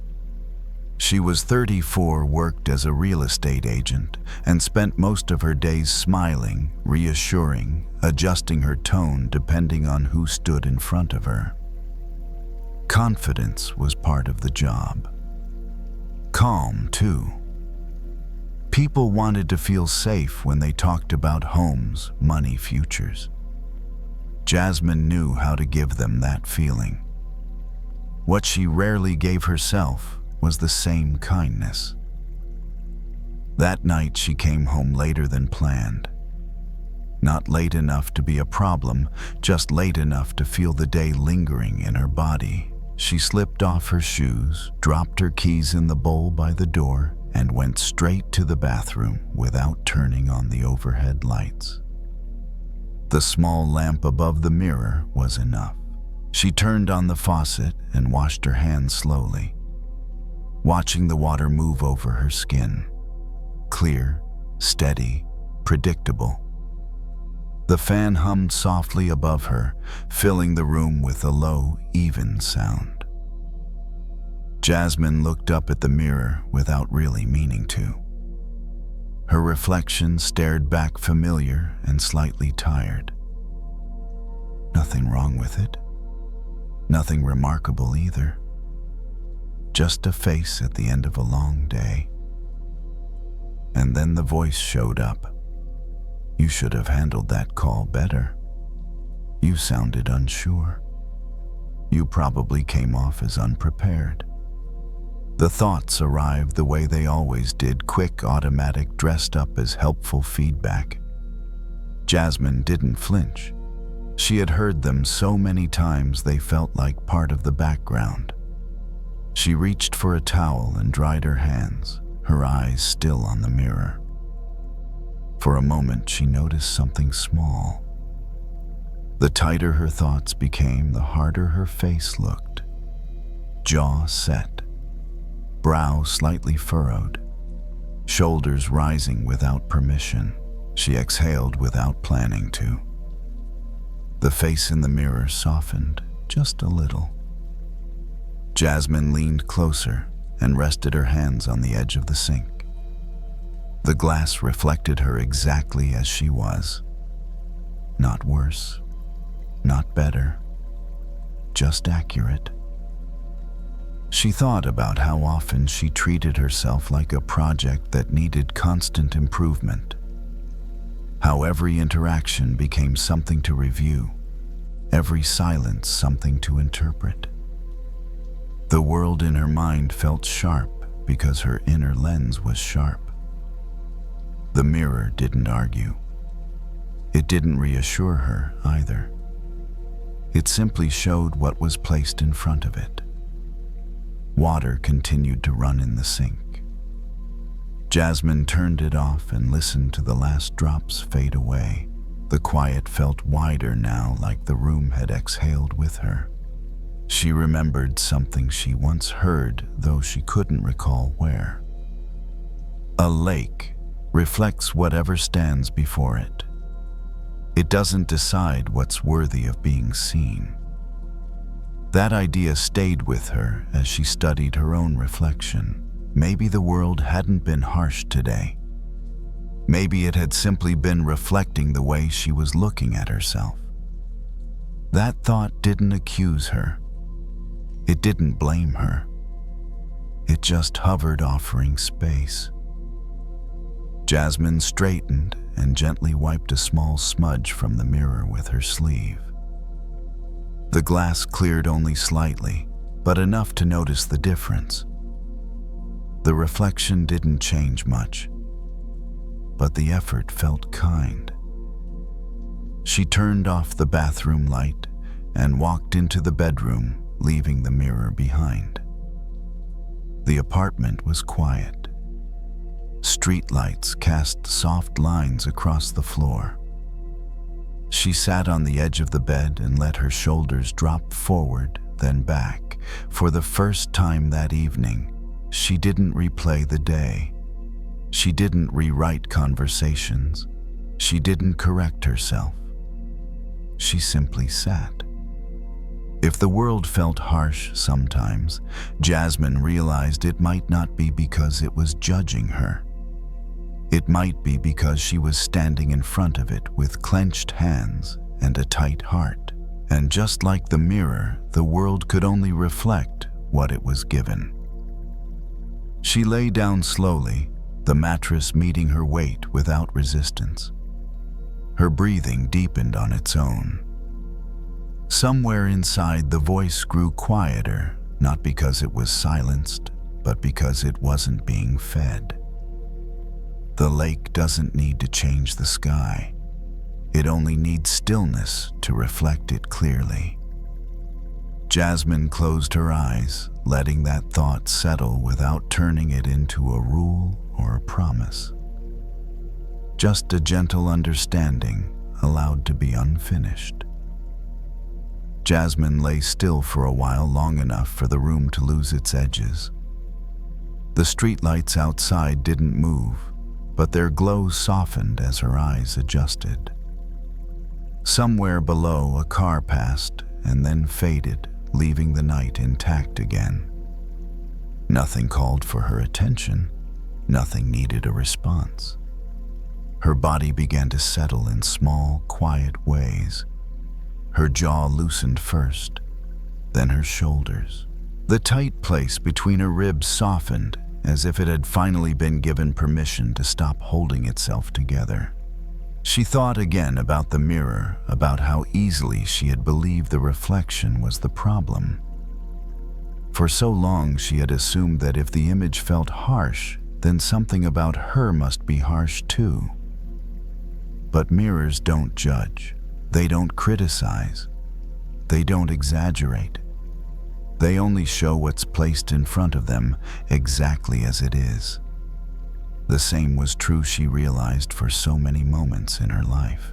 She was 34, worked as a real estate agent, and spent most of her days smiling, reassuring, adjusting her tone depending on who stood in front of her. Confidence was part of the job. Calm, too. People wanted to feel safe when they talked about homes, money, futures. Jasmine knew how to give them that feeling. What she rarely gave herself was the same kindness. That night she came home later than planned. Not late enough to be a problem, just late enough to feel the day lingering in her body. She slipped off her shoes, dropped her keys in the bowl by the door, and went straight to the bathroom without turning on the overhead lights. The small lamp above the mirror was enough. She turned on the faucet and washed her hands slowly, watching the water move over her skin. Clear, steady, predictable. The fan hummed softly above her, filling the room with a low, even sound. Jasmine looked up at the mirror without really meaning to. Her reflection stared back familiar and slightly tired. Nothing wrong with it. Nothing remarkable either. Just a face at the end of a long day. And then the voice showed up. You should have handled that call better. You sounded unsure. You probably came off as unprepared. The thoughts arrived the way they always did, quick, automatic, dressed up as helpful feedback. Jasmine didn't flinch. She had heard them so many times they felt like part of the background. She reached for a towel and dried her hands, her eyes still on the mirror. For a moment, she noticed something small. The tighter her thoughts became, the harder her face looked. Jaw set, brow slightly furrowed, shoulders rising without permission. She exhaled without planning to. The face in the mirror softened just a little. Jasmine leaned closer and rested her hands on the edge of the sink. The glass reflected her exactly as she was. Not worse, not better, just accurate. She thought about how often she treated herself like a project that needed constant improvement. How every interaction became something to review, every silence something to interpret. The world in her mind felt sharp because her inner lens was sharp. The mirror didn't argue. It didn't reassure her either. It simply showed what was placed in front of it. Water continued to run in the sink. Jasmine turned it off and listened to the last drops fade away. The quiet felt wider now, like the room had exhaled with her. She remembered something she once heard, though she couldn't recall where. A lake reflects whatever stands before it. It doesn't decide what's worthy of being seen. That idea stayed with her as she studied her own reflection. Maybe the world hadn't been harsh today. Maybe it had simply been reflecting the way she was looking at herself. That thought didn't accuse her. It didn't blame her. It just hovered, offering space. Jasmine straightened and gently wiped a small smudge from the mirror with her sleeve. The glass cleared only slightly, but enough to notice the difference. The reflection didn't change much, but the effort felt kind. She turned off the bathroom light and walked into the bedroom, leaving the mirror behind. The apartment was quiet. Streetlights cast soft lines across the floor. She sat on the edge of the bed and let her shoulders drop forward, then back. For the first time that evening, she didn't replay the day. She didn't rewrite conversations. She didn't correct herself. She simply sat. If the world felt harsh sometimes, Jasmine realized it might not be because it was judging her. It might be because she was standing in front of it with clenched hands and a tight heart. And just like the mirror, the world could only reflect what it was given. She lay down slowly, the mattress meeting her weight without resistance. Her breathing deepened on its own. Somewhere inside, the voice grew quieter, not because it was silenced, but because it wasn't being fed. The lake doesn't need to change the sky. It only needs stillness to reflect it clearly. Jasmine closed her eyes, letting that thought settle without turning it into a rule or a promise. Just a gentle understanding allowed to be unfinished. Jasmine lay still for a while, long enough for the room to lose its edges. The streetlights outside didn't move, but their glow softened as her eyes adjusted. Somewhere below, a car passed and then faded, leaving the night intact again. Nothing called for her attention. Nothing needed a response. Her body began to settle in small, quiet ways. Her jaw loosened first, then her shoulders. The tight place between her ribs softened, as if it had finally been given permission to stop holding itself together. She thought again about the mirror, about how easily she had believed the reflection was the problem. For so long she had assumed that if the image felt harsh, then something about her must be harsh too. But mirrors don't judge. They don't criticize. They don't exaggerate. They only show what's placed in front of them exactly as it is. The same was true, she realized, for so many moments in her life.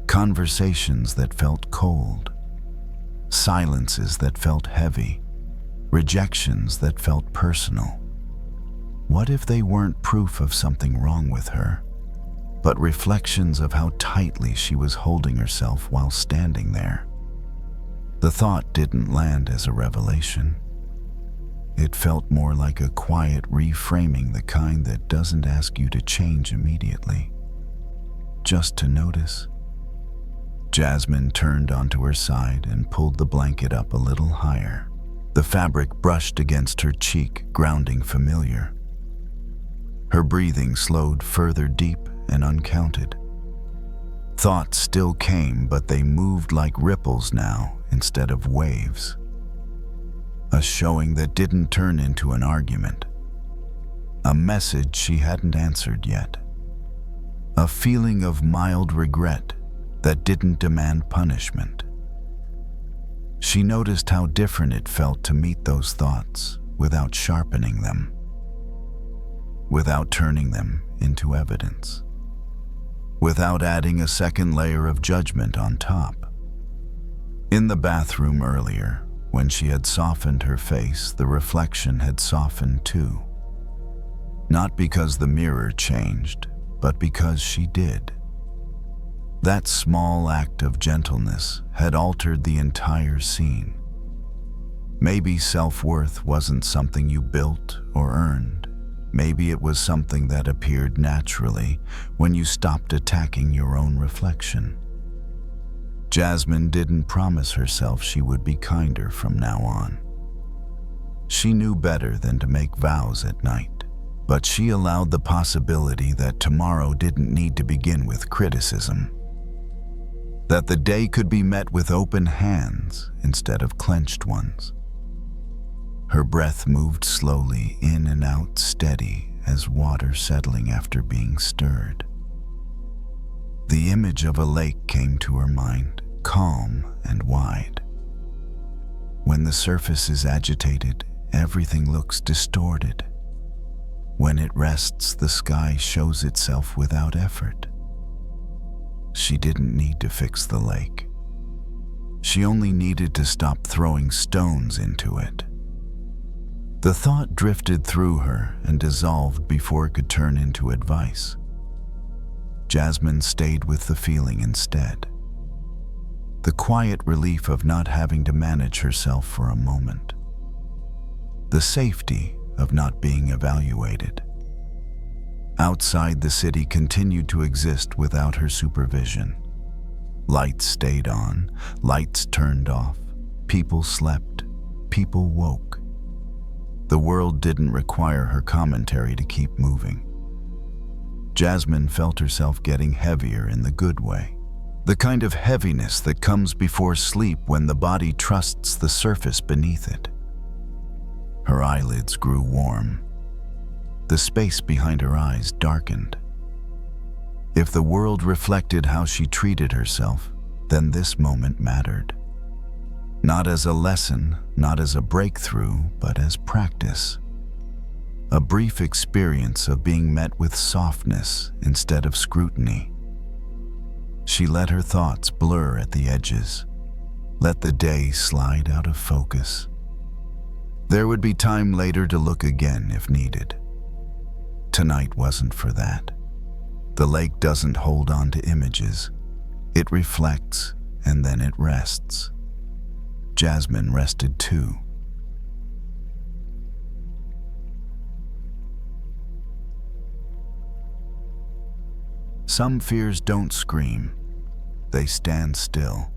Conversations that felt cold, silences that felt heavy, rejections that felt personal. What if they weren't proof of something wrong with her, but reflections of how tightly she was holding herself while standing there? The thought didn't land as a revelation. It felt more like a quiet reframing, the kind that doesn't ask you to change immediately, just to notice. Jasmine turned onto her side and pulled the blanket up a little higher. The fabric brushed against her cheek, grounding familiar. Her breathing slowed further, deep and uncounted. Thoughts still came, but they moved like ripples now instead of waves. A showing that didn't turn into an argument. A message she hadn't answered yet. A feeling of mild regret that didn't demand punishment. She noticed how different it felt to meet those thoughts without sharpening them, without turning them into evidence, without adding a second layer of judgment on top. In the bathroom earlier, when she had softened her face, the reflection had softened too. Not because the mirror changed, but because she did. That small act of gentleness had altered the entire scene. Maybe self-worth wasn't something you built or earned. Maybe it was something that appeared naturally when you stopped attacking your own reflection. Jasmine didn't promise herself she would be kinder from now on. She knew better than to make vows at night, but she allowed the possibility that tomorrow didn't need to begin with criticism. That the day could be met with open hands instead of clenched ones. Her breath moved slowly in and out, steady as water settling after being stirred. The image of a lake came to her mind, calm and wide. When the surface is agitated, everything looks distorted. When it rests, the sky shows itself without effort. She didn't need to fix the lake. She only needed to stop throwing stones into it. The thought drifted through her and dissolved before it could turn into advice. Jasmine stayed with the feeling instead. The quiet relief of not having to manage herself for a moment. The safety of not being evaluated. Outside, the city continued to exist without her supervision. Lights stayed on, lights turned off, people slept, people woke. The world didn't require her commentary to keep moving. Jasmine felt herself getting heavier in the good way. The kind of heaviness that comes before sleep when the body trusts the surface beneath it. Her eyelids grew warm. The space behind her eyes darkened. If the world reflected how she treated herself, then this moment mattered. Not as a lesson, not as a breakthrough, but as practice. A brief experience of being met with softness instead of scrutiny. She let her thoughts blur at the edges, let the day slide out of focus. There would be time later to look again if needed. Tonight wasn't for that. The lake doesn't hold on to images. It reflects and then it rests. Jasmine rested too. Some fears don't scream. They stand still,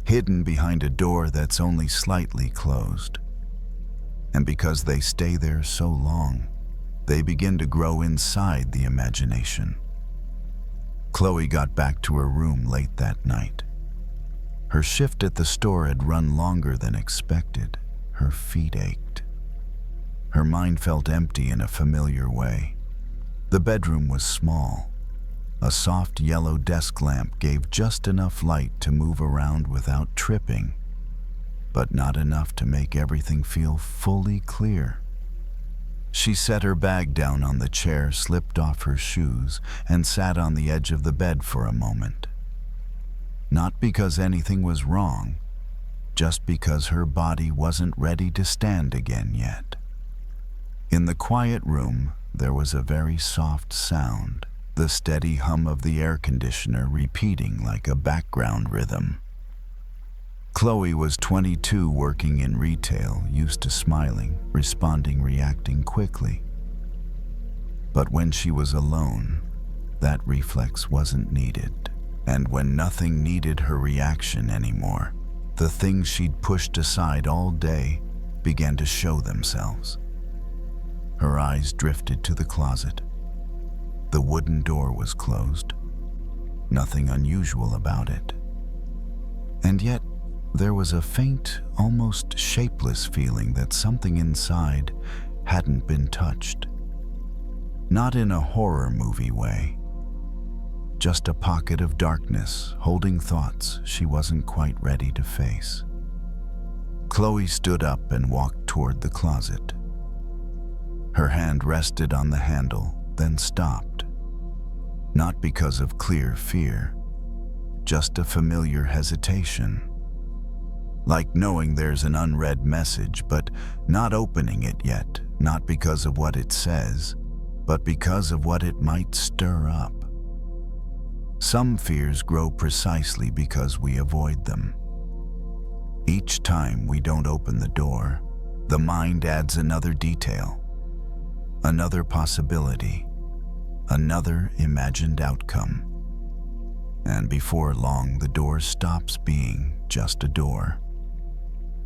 hidden behind a door that's only slightly closed. And because they stay there so long, they begin to grow inside the imagination. Chloe got back to her room late that night. Her shift at the store had run longer than expected. Her feet ached. Her mind felt empty in a familiar way. The bedroom was small. A soft yellow desk lamp gave just enough light to move around without tripping, but not enough to make everything feel fully clear. She set her bag down on the chair, slipped off her shoes, and sat on the edge of the bed for a moment. Not because anything was wrong, just because her body wasn't ready to stand again yet. In the quiet room, there was a very soft sound, the steady hum of the air conditioner repeating like a background rhythm. Chloe was 22, working in retail, used to smiling, responding, reacting quickly. But when she was alone, that reflex wasn't needed. And when nothing needed her reaction anymore, the things she'd pushed aside all day began to show themselves. Her eyes drifted to the closet. The wooden door was closed. Nothing unusual about it. And yet, there was a faint, almost shapeless feeling that something inside hadn't been touched. Not in a horror movie way. Just a pocket of darkness holding thoughts she wasn't quite ready to face. Chloe stood up and walked toward the closet. Her hand rested on the handle, then stopped. Not because of clear fear, just a familiar hesitation. Like knowing there's an unread message, but not opening it yet, not because of what it says, but because of what it might stir up. Some fears grow precisely because we avoid them. Each time we don't open the door, the mind adds another detail, another possibility, another imagined outcome. And before long, the door stops being just a door.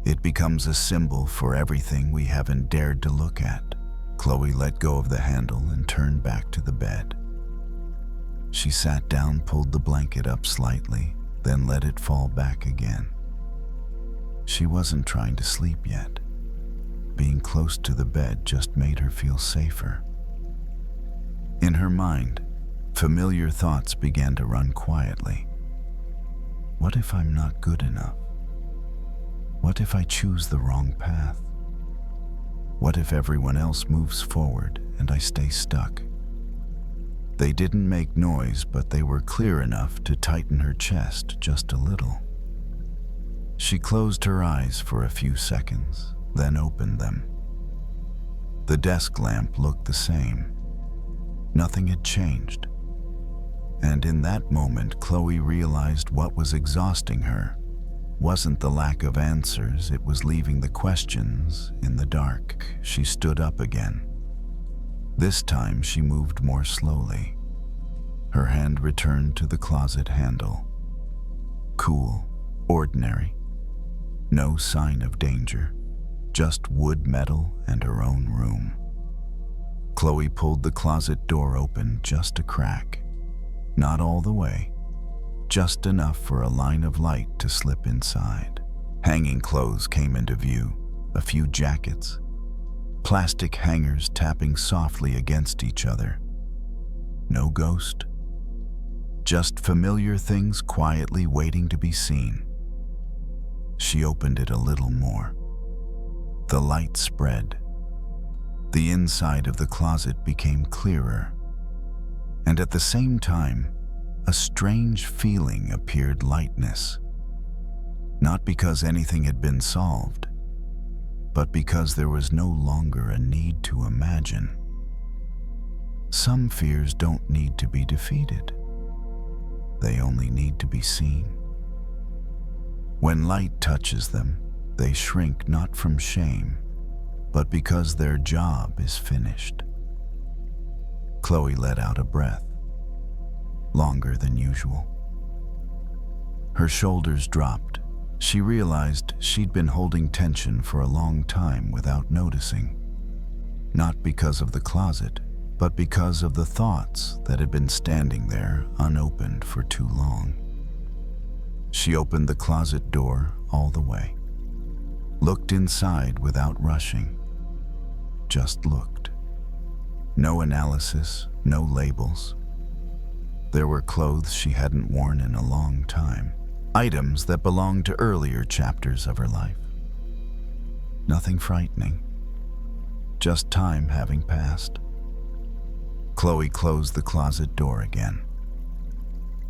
It becomes a symbol for everything we haven't dared to look at. Chloe let go of the handle and turned back to the bed. She sat down, pulled the blanket up slightly, then let it fall back again. She wasn't trying to sleep yet. Being close to the bed just made her feel safer. In her mind, familiar thoughts began to run quietly. What if I'm not good enough? What if I choose the wrong path? What if everyone else moves forward and I stay stuck? They didn't make noise, but they were clear enough to tighten her chest just a little. She closed her eyes for a few seconds, then opened them. The desk lamp looked the same. Nothing had changed. And in that moment, Chloe realized what was exhausting her wasn't the lack of answers, it was leaving the questions in the dark. She stood up again. This time she moved more slowly. Her hand returned to the closet handle. Cool, ordinary. No sign of danger, just wood, metal, and her own room. Chloe pulled the closet door open just a crack. Not all the way, just enough for a line of light to slip inside. Hanging clothes came into view, a few jackets, plastic hangers tapping softly against each other. No ghost, just familiar things quietly waiting to be seen. She opened it a little more. The light spread. The inside of the closet became clearer. And at the same time, a strange feeling appeared: lightness. Not because anything had been solved, but because there was no longer a need to imagine. Some fears don't need to be defeated. They only need to be seen. When light touches them, they shrink not from shame, but because their job is finished. Chloe let out a breath, longer than usual. Her shoulders dropped. She realized she'd been holding tension for a long time without noticing. Not because of the closet, but because of the thoughts that had been standing there unopened for too long. She opened the closet door all the way, looked inside without rushing, just looked. No analysis, no labels. There were clothes she hadn't worn in a long time, items that belonged to earlier chapters of her life. Nothing frightening, just time having passed. Chloe closed the closet door again.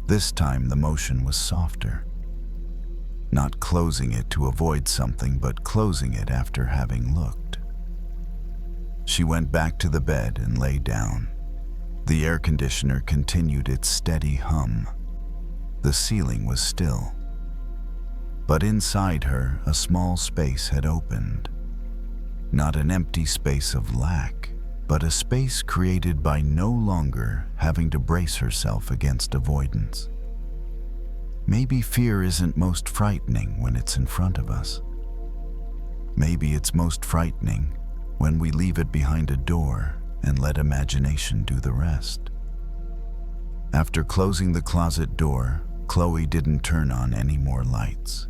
This time the motion was softer. Not closing it to avoid something, but closing it after having looked. She went back to the bed and lay down. The air conditioner continued its steady hum. The ceiling was still. But inside her, a small space had opened. Not an empty space of lack, but a space created by no longer having to brace herself against avoidance. Maybe fear isn't most frightening when it's in front of us. Maybe it's most frightening when we leave it behind a door and let imagination do the rest. After closing the closet door, Chloe didn't turn on any more lights.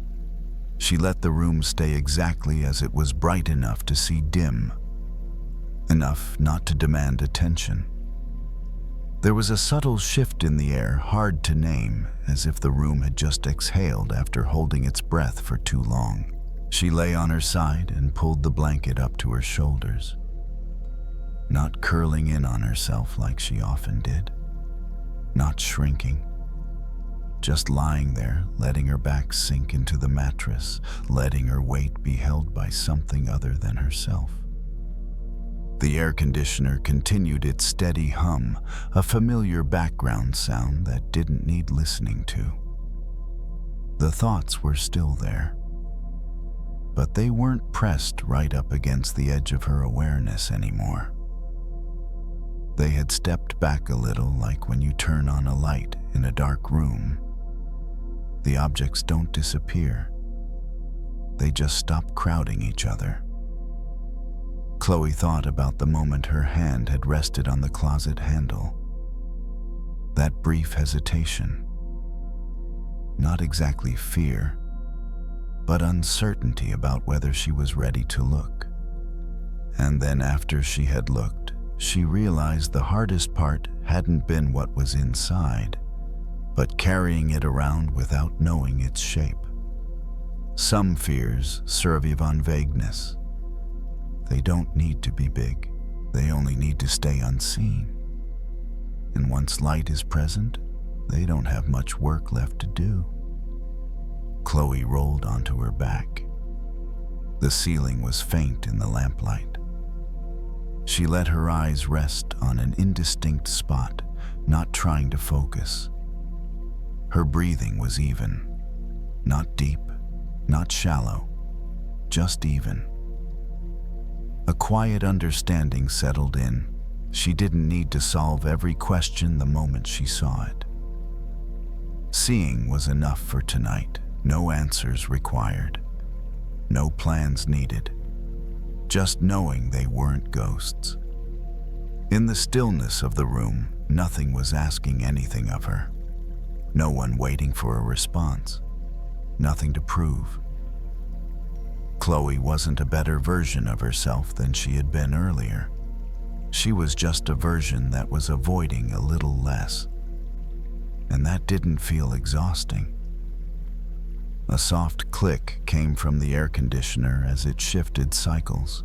She let the room stay exactly as it was, bright enough to see dim, enough not to demand attention. There was a subtle shift in the air, hard to name, as if the room had just exhaled after holding its breath for too long. She lay on her side and pulled the blanket up to her shoulders, not curling in on herself like she often did, not shrinking, just lying there, letting her back sink into the mattress, letting her weight be held by something other than herself. The air conditioner continued its steady hum, a familiar background sound that didn't need listening to. The thoughts were still there, but they weren't pressed right up against the edge of her awareness anymore. They had stepped back a little, like when you turn on a light in a dark room. The objects don't disappear. They just stop crowding each other. Chloe thought about the moment her hand had rested on the closet handle. That brief hesitation. Not exactly fear, but uncertainty about whether she was ready to look. And then after she had looked, she realized the hardest part hadn't been what was inside, but carrying it around without knowing its shape. Some fears survive on vagueness. They don't need to be big. They only need to stay unseen. And once light is present, they don't have much work left to do. Chloe rolled onto her back. The ceiling was faint in the lamplight. She let her eyes rest on an indistinct spot, not trying to focus. Her breathing was even. Not deep, not shallow, just even. A quiet understanding settled in. She didn't need to solve every question the moment she saw it. Seeing was enough for tonight. No answers required. No plans needed. Just knowing they weren't ghosts. In the stillness of the room, nothing was asking anything of her. No one waiting for a response. Nothing to prove. Chloe wasn't a better version of herself than she had been earlier. She was just a version that was avoiding a little less. And that didn't feel exhausting. A soft click came from the air conditioner as it shifted cycles.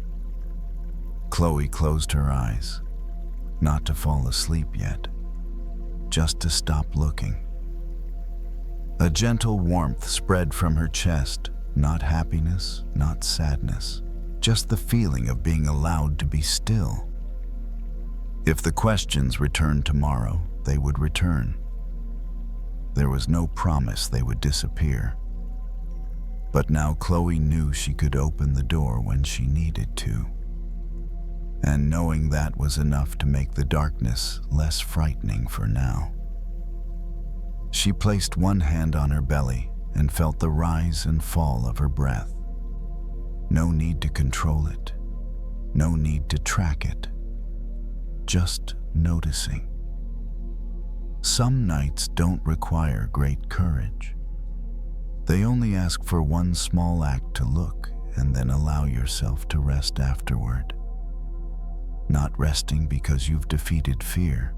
Chloe closed her eyes, not to fall asleep yet, just to stop looking. A gentle warmth spread from her chest, not happiness, not sadness, just the feeling of being allowed to be still. If the questions returned tomorrow, they would return. There was no promise they would disappear. But now Chloe knew she could open the door when she needed to. And knowing that was enough to make the darkness less frightening for now. She placed one hand on her belly and felt the rise and fall of her breath. No need to control it. No need to track it. Just noticing. Some nights don't require great courage. They only ask for one small act to look and then allow yourself to rest afterward. Not resting because you've defeated fear,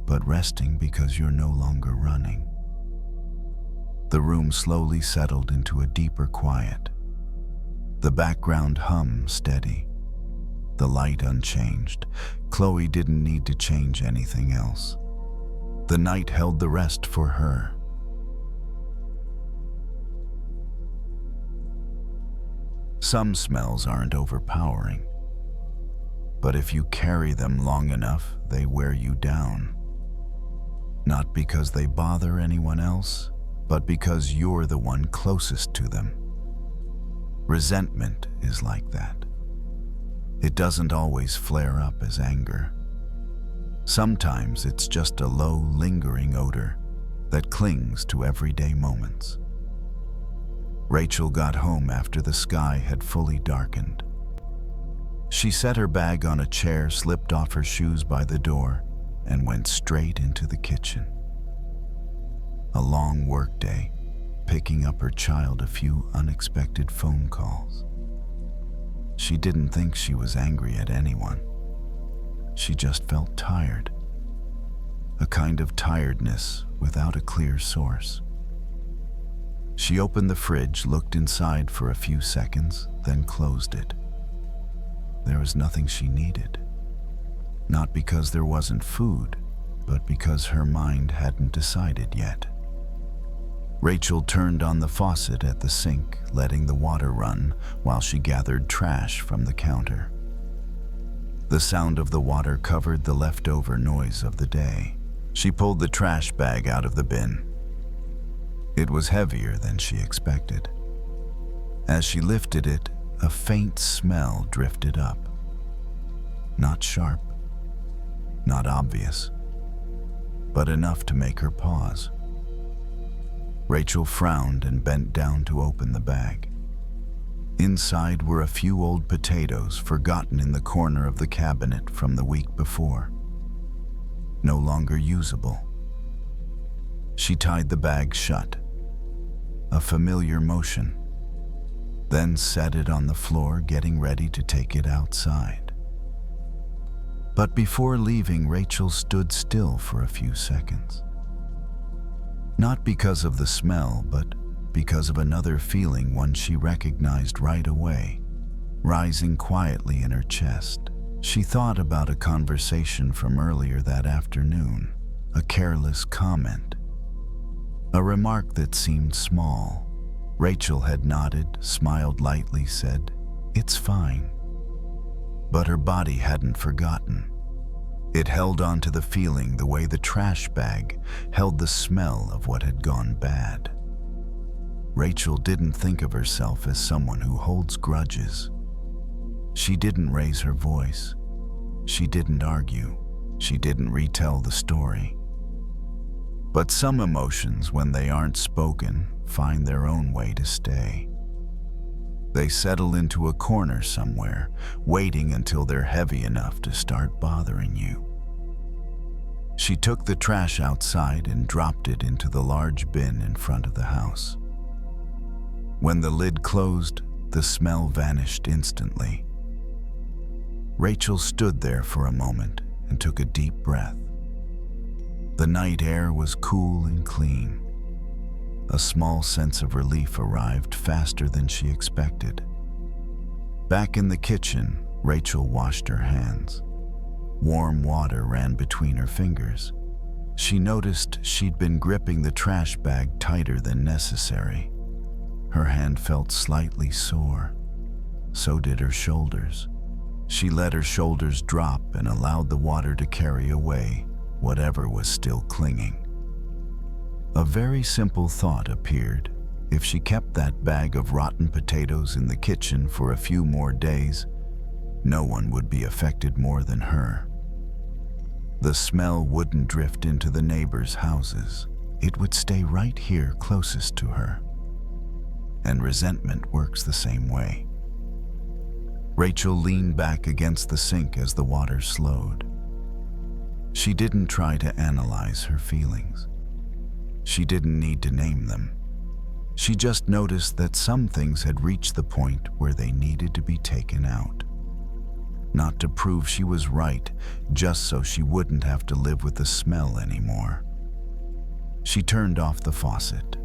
but resting because you're no longer running. The room slowly settled into a deeper quiet. The background hum steady. The light unchanged. Chloe didn't need to change anything else. The night held the rest for her. Some smells aren't overpowering, but if you carry them long enough, they wear you down. Not because they bother anyone else, but because you're the one closest to them. Resentment is like that. It doesn't always flare up as anger. Sometimes it's just a low, lingering odor that clings to everyday moments. Rachel got home after the sky had fully darkened. She set her bag on a chair, slipped off her shoes by the door, and went straight into the kitchen. A long workday, picking up her child a few unexpected phone calls. She didn't think she was angry at anyone. She just felt tired. A kind of tiredness without a clear source. She opened the fridge, looked inside for a few seconds, then closed it. There was nothing she needed. Not because there wasn't food, but because her mind hadn't decided yet. Rachel turned on the faucet at the sink, letting the water run while she gathered trash from the counter. The sound of the water covered the leftover noise of the day. She pulled the trash bag out of the bin. It was heavier than she expected. As she lifted it, a faint smell drifted up. Not sharp, not obvious, but enough to make her pause. Rachel frowned and bent down to open the bag. Inside were a few old potatoes forgotten in the corner of the cabinet from the week before. No longer usable. She tied the bag shut. A familiar motion. Then set it on the floor, getting ready to take it outside. But before leaving, Rachel stood still for a few seconds. Not because of the smell, but because of another feeling, one she recognized right away, rising quietly in her chest. She thought about a conversation from earlier that afternoon, a careless comment, a remark that seemed small. Rachel had nodded, smiled lightly, said, "It's fine." But her body hadn't forgotten. It held on to the feeling the way the trash bag held the smell of what had gone bad. Rachel didn't think of herself as someone who holds grudges. She didn't raise her voice. She didn't argue. She didn't retell the story. But some emotions, when they aren't spoken, find their own way to stay. They settle into a corner somewhere, waiting until they're heavy enough to start bothering you. She took the trash outside and dropped it into the large bin in front of the house. When the lid closed, the smell vanished instantly. Rachel stood there for a moment and took a deep breath. The night air was cool and clean. A small sense of relief arrived faster than she expected. Back in the kitchen, Rachel washed her hands. Warm water ran between her fingers. She noticed she'd been gripping the trash bag tighter than necessary. Her hand felt slightly sore. So did her shoulders. She let her shoulders drop and allowed the water to carry away whatever was still clinging. A very simple thought appeared. If she kept that bag of rotten potatoes in the kitchen for a few more days, no one would be affected more than her. The smell wouldn't drift into the neighbors' houses. It would stay right here closest to her. And resentment works the same way. Rachel leaned back against the sink as the water slowed. She didn't try to analyze her feelings. She didn't need to name them. She just noticed that some things had reached the point where they needed to be taken out. Not to prove she was right, just so she wouldn't have to live with the smell anymore. She turned off the faucet.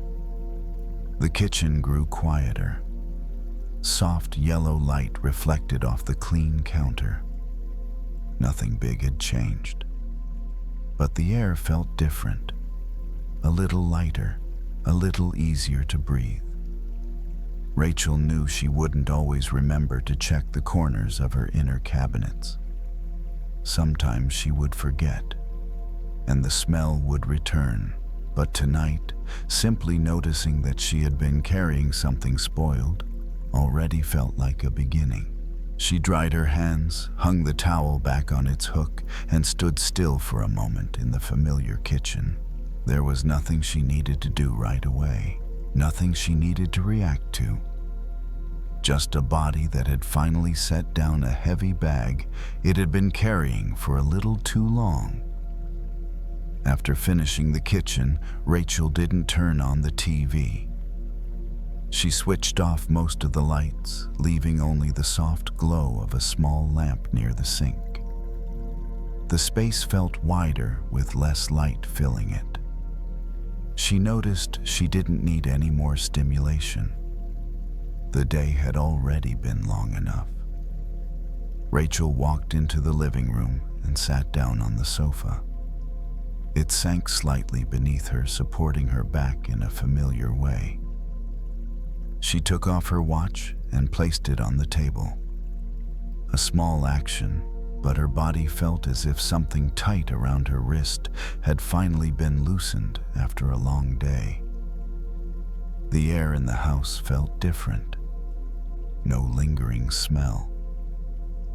The kitchen grew quieter. Soft yellow light reflected off the clean counter. Nothing big had changed. But the air felt different. A little lighter, a little easier to breathe. Rachel knew she wouldn't always remember to check the corners of her inner cabinets. Sometimes she would forget, and the smell would return. But tonight, simply noticing that she had been carrying something spoiled already felt like a beginning. She dried her hands, hung the towel back on its hook, and stood still for a moment in the familiar kitchen. There was nothing she needed to do right away, nothing she needed to react to. Just a body that had finally set down a heavy bag it had been carrying for a little too long. After finishing the kitchen, Rachel didn't turn on the TV. She switched off most of the lights, leaving only the soft glow of a small lamp near the sink. The space felt wider with less light filling it. She noticed she didn't need any more stimulation. The day had already been long enough. Rachel walked into the living room and sat down on the sofa. It sank slightly beneath her, supporting her back in a familiar way. She took off her watch and placed it on the table. A small action, but her body felt as if something tight around her wrist had finally been loosened after a long day. The air in the house felt different. No lingering smell.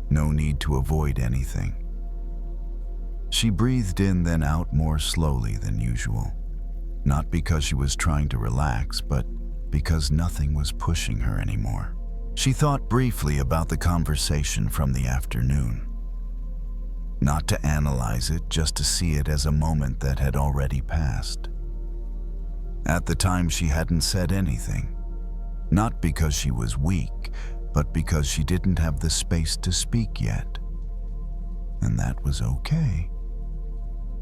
No need to avoid anything. She breathed in then out more slowly than usual, not because she was trying to relax, but because nothing was pushing her anymore. She thought briefly about the conversation from the afternoon. Not to analyze it, just to see it as a moment that had already passed. At the time, she hadn't said anything, not because she was weak, but because she didn't have the space to speak yet. And that was okay.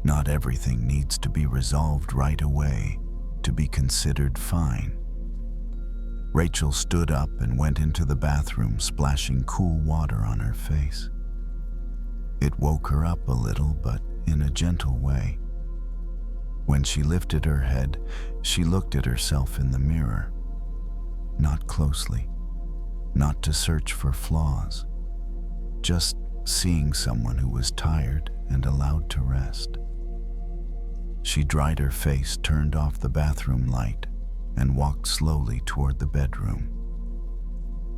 Not everything needs to be resolved right away to be considered fine. Rachel stood up and went into the bathroom, splashing cool water on her face. It woke her up a little, but in a gentle way. When she lifted her head, she looked at herself in the mirror. Not closely, not to search for flaws, just seeing someone who was tired and allowed to rest. She dried her face, turned off the bathroom light, and walked slowly toward the bedroom.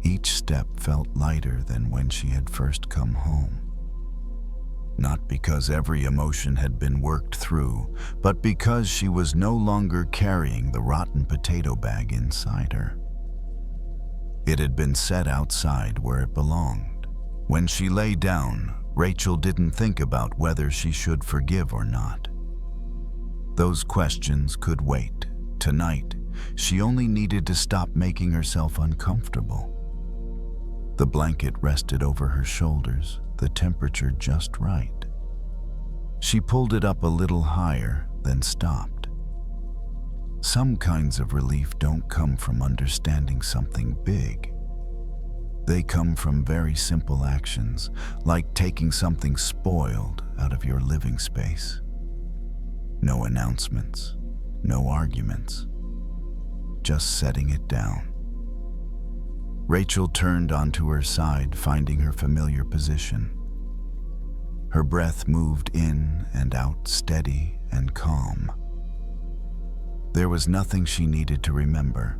Each step felt lighter than when she had first come home. Not because every emotion had been worked through, but because she was no longer carrying the rotten potato bag inside her. It had been set outside where it belonged. When she lay down, Rachel didn't think about whether she should forgive or not. Those questions could wait. Tonight, she only needed to stop making herself uncomfortable. The blanket rested over her shoulders, the temperature just right. She pulled it up a little higher, then stopped. Some kinds of relief don't come from understanding something big. They come from very simple actions, like taking something spoiled out of your living space. No announcements, no arguments, just setting it down. Rachel turned onto her side, finding her familiar position. Her breath moved in and out, steady and calm. There was nothing she needed to remember,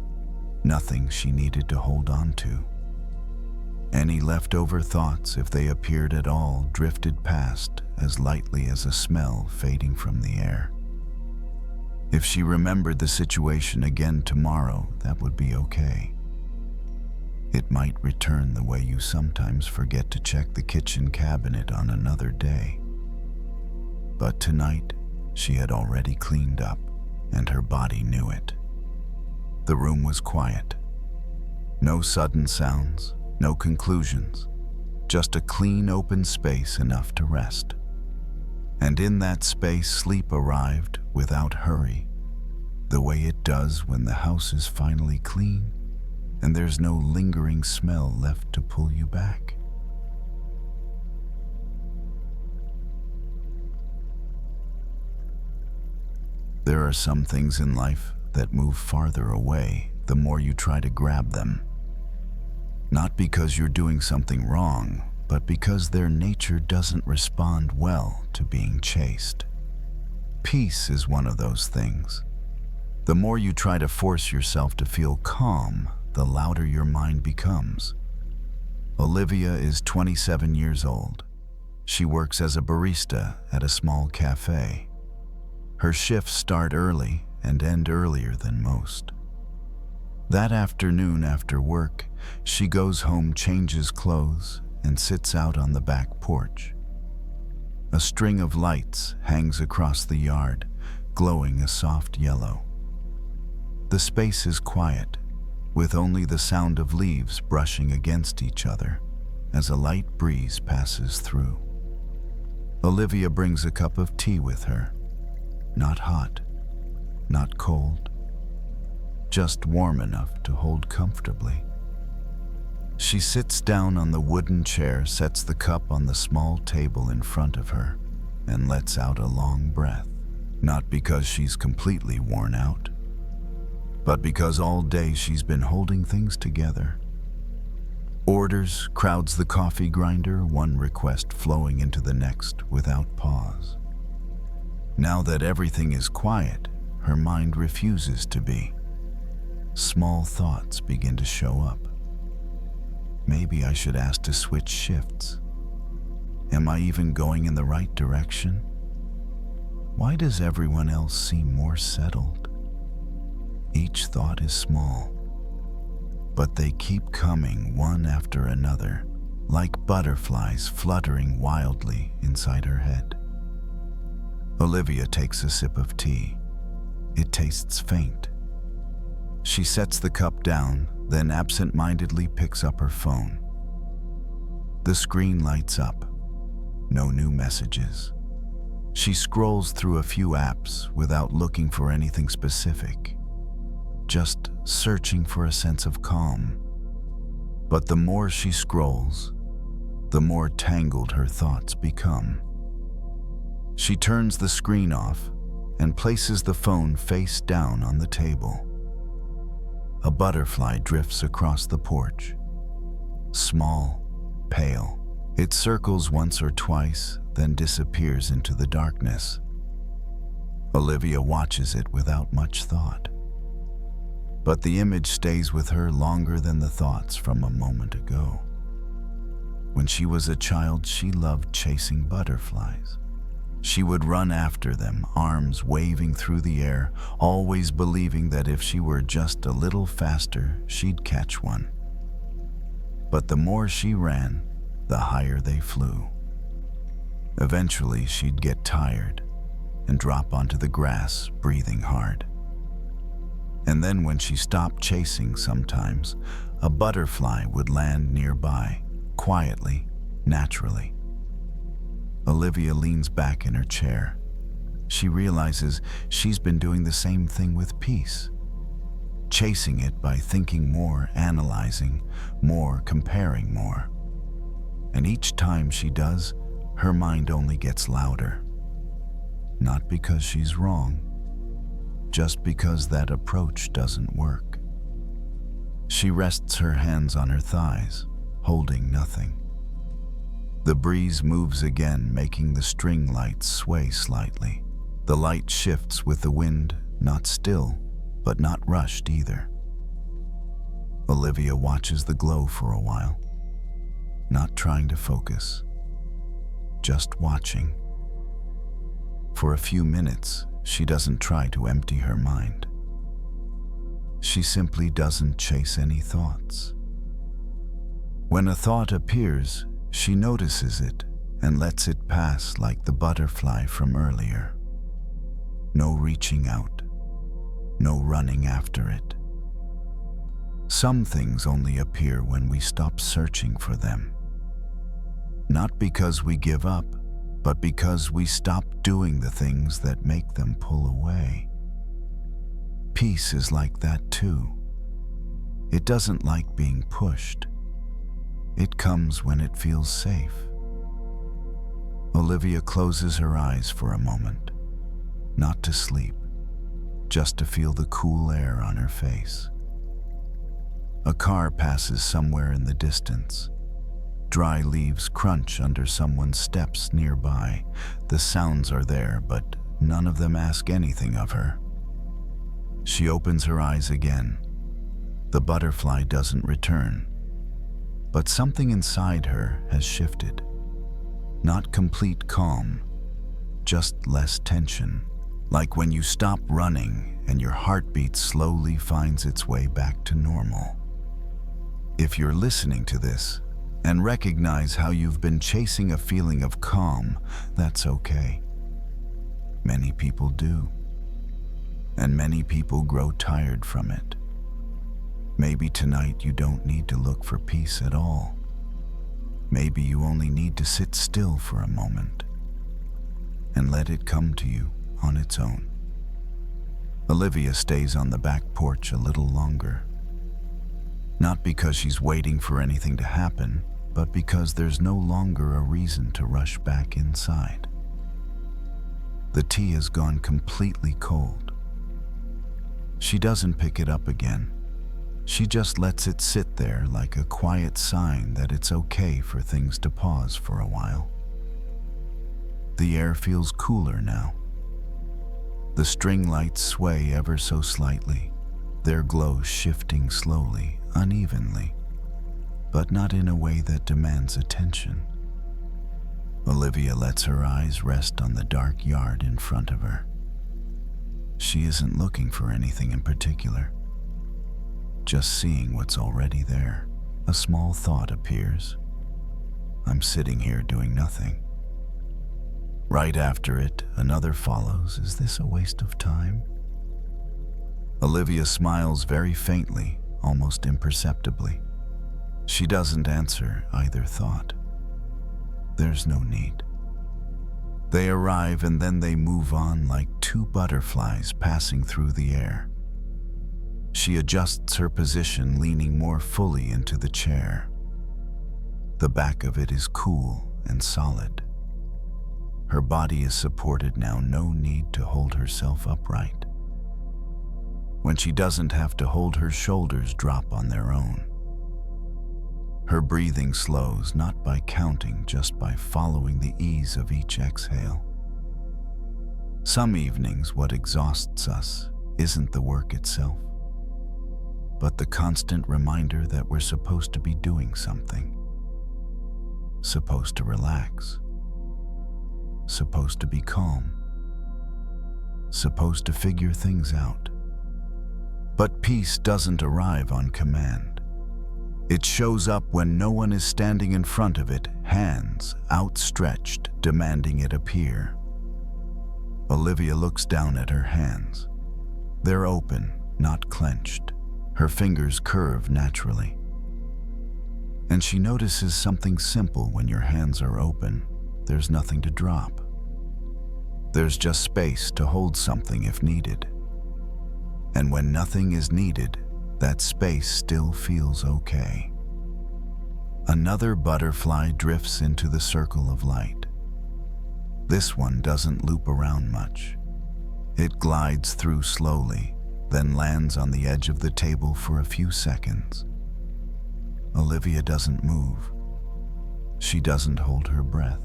nothing she needed to hold on to. Any leftover thoughts, if they appeared at all, drifted past as lightly as a smell fading from the air. If she remembered the situation again tomorrow, that would be okay. It might return the way you sometimes forget to check the kitchen cabinet on another day. But tonight, she had already cleaned up, and her body knew it. The room was quiet. No sudden sounds, no conclusions, just a clean, open space enough to rest. And in that space, sleep arrived without hurry, the way it does when the house is finally clean and there's no lingering smell left to pull you back. There are some things in life that move farther away the more you try to grab them. Not because you're doing something wrong, but because their nature doesn't respond well to being chased. Peace is one of those things. The more you try to force yourself to feel calm, the louder your mind becomes. Olivia is 27 years old. She works as a barista at a small cafe. Her shifts start early and end earlier than most. That afternoon after work, she goes home, changes clothes, and sits out on the back porch. A string of lights hangs across the yard, glowing a soft yellow. The space is quiet, with only the sound of leaves brushing against each other as a light breeze passes through. Olivia brings a cup of tea with her. Not hot, not cold, just warm enough to hold comfortably. She sits down on the wooden chair, sets the cup on the small table in front of her, and lets out a long breath. Not because she's completely worn out, but because all day she's been holding things together. Orders crowds the coffee grinder, one request flowing into the next without pause. Now that everything is quiet, her mind refuses to be. Small thoughts begin to show up. Maybe I should ask to switch shifts. Am I even going in the right direction? Why does everyone else seem more settled? Each thought is small, but they keep coming one after another, like butterflies fluttering wildly inside her head. Olivia takes a sip of tea. It tastes faint. She sets the cup down, then absent-mindedly picks up her phone. The screen lights up. No new messages. She scrolls through a few apps without looking for anything specific, just searching for a sense of calm. But the more she scrolls, the more tangled her thoughts become. She turns the screen off and places the phone face down on the table. A butterfly drifts across the porch. Small, pale. It circles once or twice, then disappears into the darkness. Olivia watches it without much thought. But the image stays with her longer than the thoughts from a moment ago. When she was a child, she loved chasing butterflies. She would run after them, arms waving through the air, always believing that if she were just a little faster, she'd catch one. But the more she ran, the higher they flew. Eventually, she'd get tired and drop onto the grass, breathing hard. And then when she stopped chasing sometimes, a butterfly would land nearby, quietly, naturally. Olivia leans back in her chair. She realizes she's been doing the same thing with peace, chasing it by thinking more, analyzing more, comparing more. And each time she does, her mind only gets louder. Not because she's wrong, just because that approach doesn't work. She rests her hands on her thighs, holding nothing. The breeze moves again, making the string lights sway slightly. The light shifts with the wind, not still, but not rushed either. Olivia watches the glow for a while, not trying to focus, just watching. For a few minutes, she doesn't try to empty her mind. She simply doesn't chase any thoughts. When a thought appears, she notices it and lets it pass like the butterfly from earlier. No reaching out, no running after it. Some things only appear when we stop searching for them. Not because we give up, but because we stop doing the things that make them pull away. Peace is like that too. It doesn't like being pushed. It comes when it feels safe. Olivia closes her eyes for a moment, not to sleep, just to feel the cool air on her face. A car passes somewhere in the distance. Dry leaves crunch under someone's steps nearby. The sounds are there, but none of them ask anything of her. She opens her eyes again. The butterfly doesn't return. But something inside her has shifted. Not complete calm, just less tension. Like when you stop running and your heartbeat slowly finds its way back to normal. If you're listening to this and recognize how you've been chasing a feeling of calm, that's okay. Many people do. And many people grow tired from it. Maybe tonight you don't need to look for peace at all. Maybe you only need to sit still for a moment and let it come to you on its own. Olivia stays on the back porch a little longer. Not because she's waiting for anything to happen, but because there's no longer a reason to rush back inside. The tea has gone completely cold. She doesn't pick it up again. She just lets it sit there like a quiet sign that it's okay for things to pause for a while. The air feels cooler now. The string lights sway ever so slightly, their glow shifting slowly, unevenly, but not in a way that demands attention. Olivia lets her eyes rest on the dark yard in front of her. She isn't looking for anything in particular, just seeing what's already there. A small thought appears. I'm sitting here doing nothing. Right after it, another follows. Is this a waste of time? Olivia smiles very faintly, almost imperceptibly. She doesn't answer either thought. There's no need. They arrive and then they move on like two butterflies passing through the air. She adjusts her position, leaning more fully into the chair. The back of it is cool and solid. Her body is supported now, no need to hold herself upright. When she doesn't have to hold, her shoulders drop on their own. Her breathing slows, not by counting, just by following the ease of each exhale. Some evenings, what exhausts us isn't the work itself, but the constant reminder that we're supposed to be doing something. Supposed to relax. Supposed to be calm. Supposed to figure things out. But peace doesn't arrive on command. It shows up when no one is standing in front of it, hands outstretched, demanding it appear. Olivia looks down at her hands. They're open, not clenched. Her fingers curve naturally. And she notices something simple. When your hands are open, there's nothing to drop. There's just space to hold something if needed. And when nothing is needed, that space still feels okay. Another butterfly drifts into the circle of light. This one doesn't loop around much. It glides through slowly, then lands on the edge of the table for a few seconds. Olivia doesn't move. She doesn't hold her breath.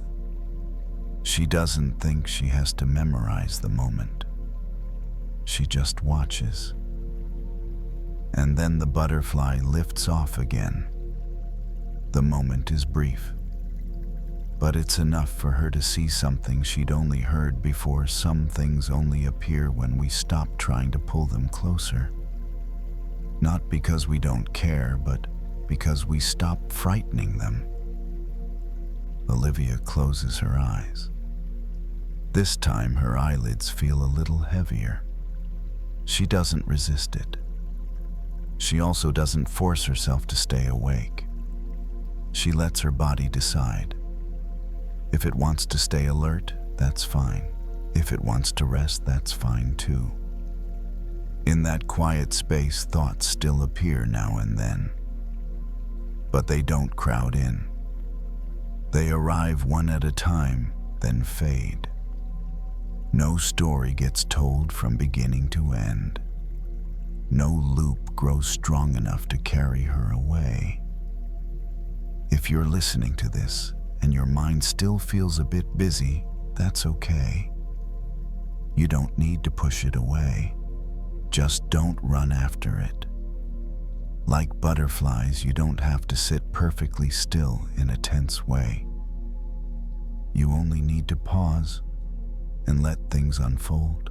She doesn't think she has to memorize the moment. She just watches. And then the butterfly lifts off again. The moment is brief, but it's enough for her to see something she'd only heard before. Some things only appear when we stop trying to pull them closer. Not because we don't care, but because we stop frightening them. Olivia closes her eyes. This time her eyelids feel a little heavier. She doesn't resist it. She also doesn't force herself to stay awake. She lets her body decide. If it wants to stay alert, that's fine. If it wants to rest, that's fine too. In that quiet space, thoughts still appear now and then. But they don't crowd in. They arrive one at a time, then fade. No story gets told from beginning to end. No loop grows strong enough to carry her away. If you're listening to this and your mind still feels a bit busy, that's okay. You don't need to push it away. Just don't run after it. Like butterflies, you don't have to sit perfectly still in a tense way. You only need to pause and let things unfold.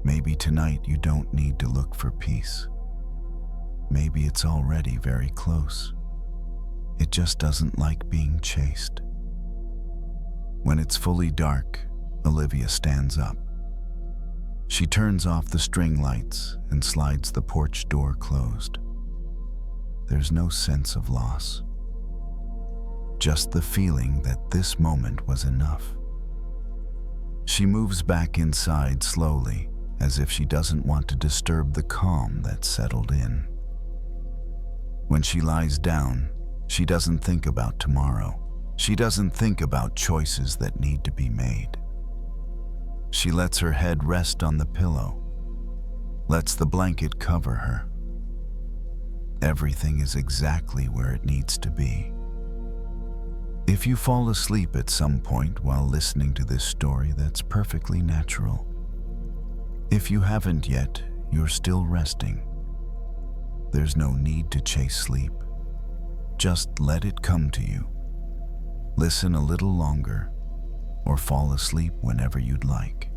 Maybe tonight you don't need to look for peace. Maybe it's already very close. It just doesn't like being chased. When it's fully dark, Olivia stands up. She turns off the string lights and slides the porch door closed. There's no sense of loss. Just the feeling that this moment was enough. She moves back inside slowly, as if she doesn't want to disturb the calm that settled in. When she lies down, she doesn't think about tomorrow. She doesn't think about choices that need to be made. She lets her head rest on the pillow, lets the blanket cover her. Everything is exactly where it needs to be. If you fall asleep at some point while listening to this story, that's perfectly natural. If you haven't yet, you're still resting. There's no need to chase sleep. Just let it come to you. Listen a little longer, or fall asleep whenever you'd like.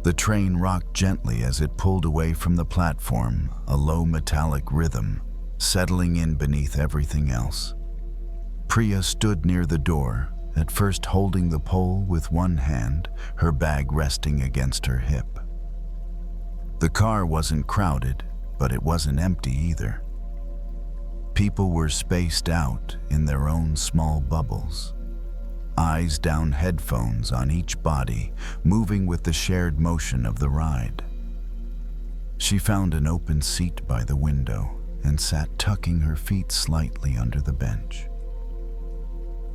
The train rocked gently as it pulled away from the platform, a low metallic rhythm settling in beneath everything else. Priya stood near the door, at first holding the pole with one hand, her bag resting against her hip. The car wasn't crowded, but it wasn't empty either. People were spaced out in their own small bubbles, eyes down, headphones on each body, moving with the shared motion of the ride. She found an open seat by the window and sat tucking her feet slightly under the bench.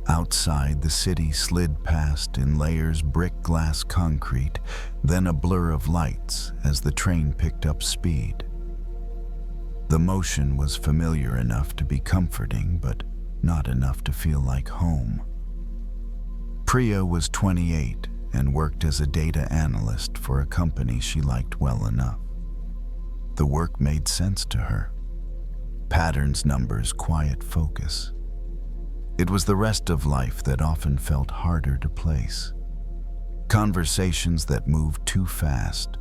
Outside, the city slid past in layers, brick, glass, concrete, then a blur of lights as the train picked up speed. The motion was familiar enough to be comforting, but not enough to feel like home. Priya was 28 and worked as a data analyst for a company she liked well enough. The work made sense to her. Patterns, numbers, quiet focus. It was the rest of life that often felt harder to place. Conversations that moved too fast.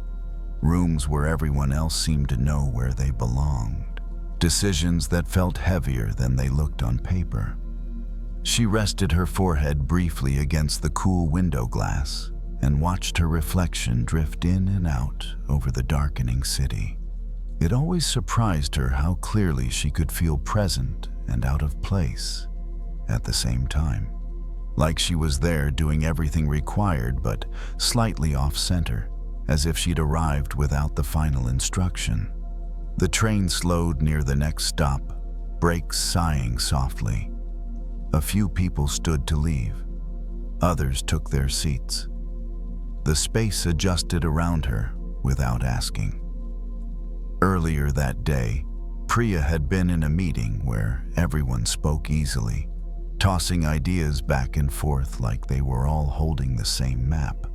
Rooms where everyone else seemed to know where they belonged. Decisions that felt heavier than they looked on paper. She rested her forehead briefly against the cool window glass and watched her reflection drift in and out over the darkening city. It always surprised her how clearly she could feel present and out of place at the same time, like she was there doing everything required but slightly off-center, as if she'd arrived without the final instruction. The train slowed near the next stop, brakes sighing softly. A few people stood to leave. Others took their seats. The space adjusted around her without asking. Earlier that day, Priya had been in a meeting where everyone spoke easily, tossing ideas back and forth like they were all holding the same map.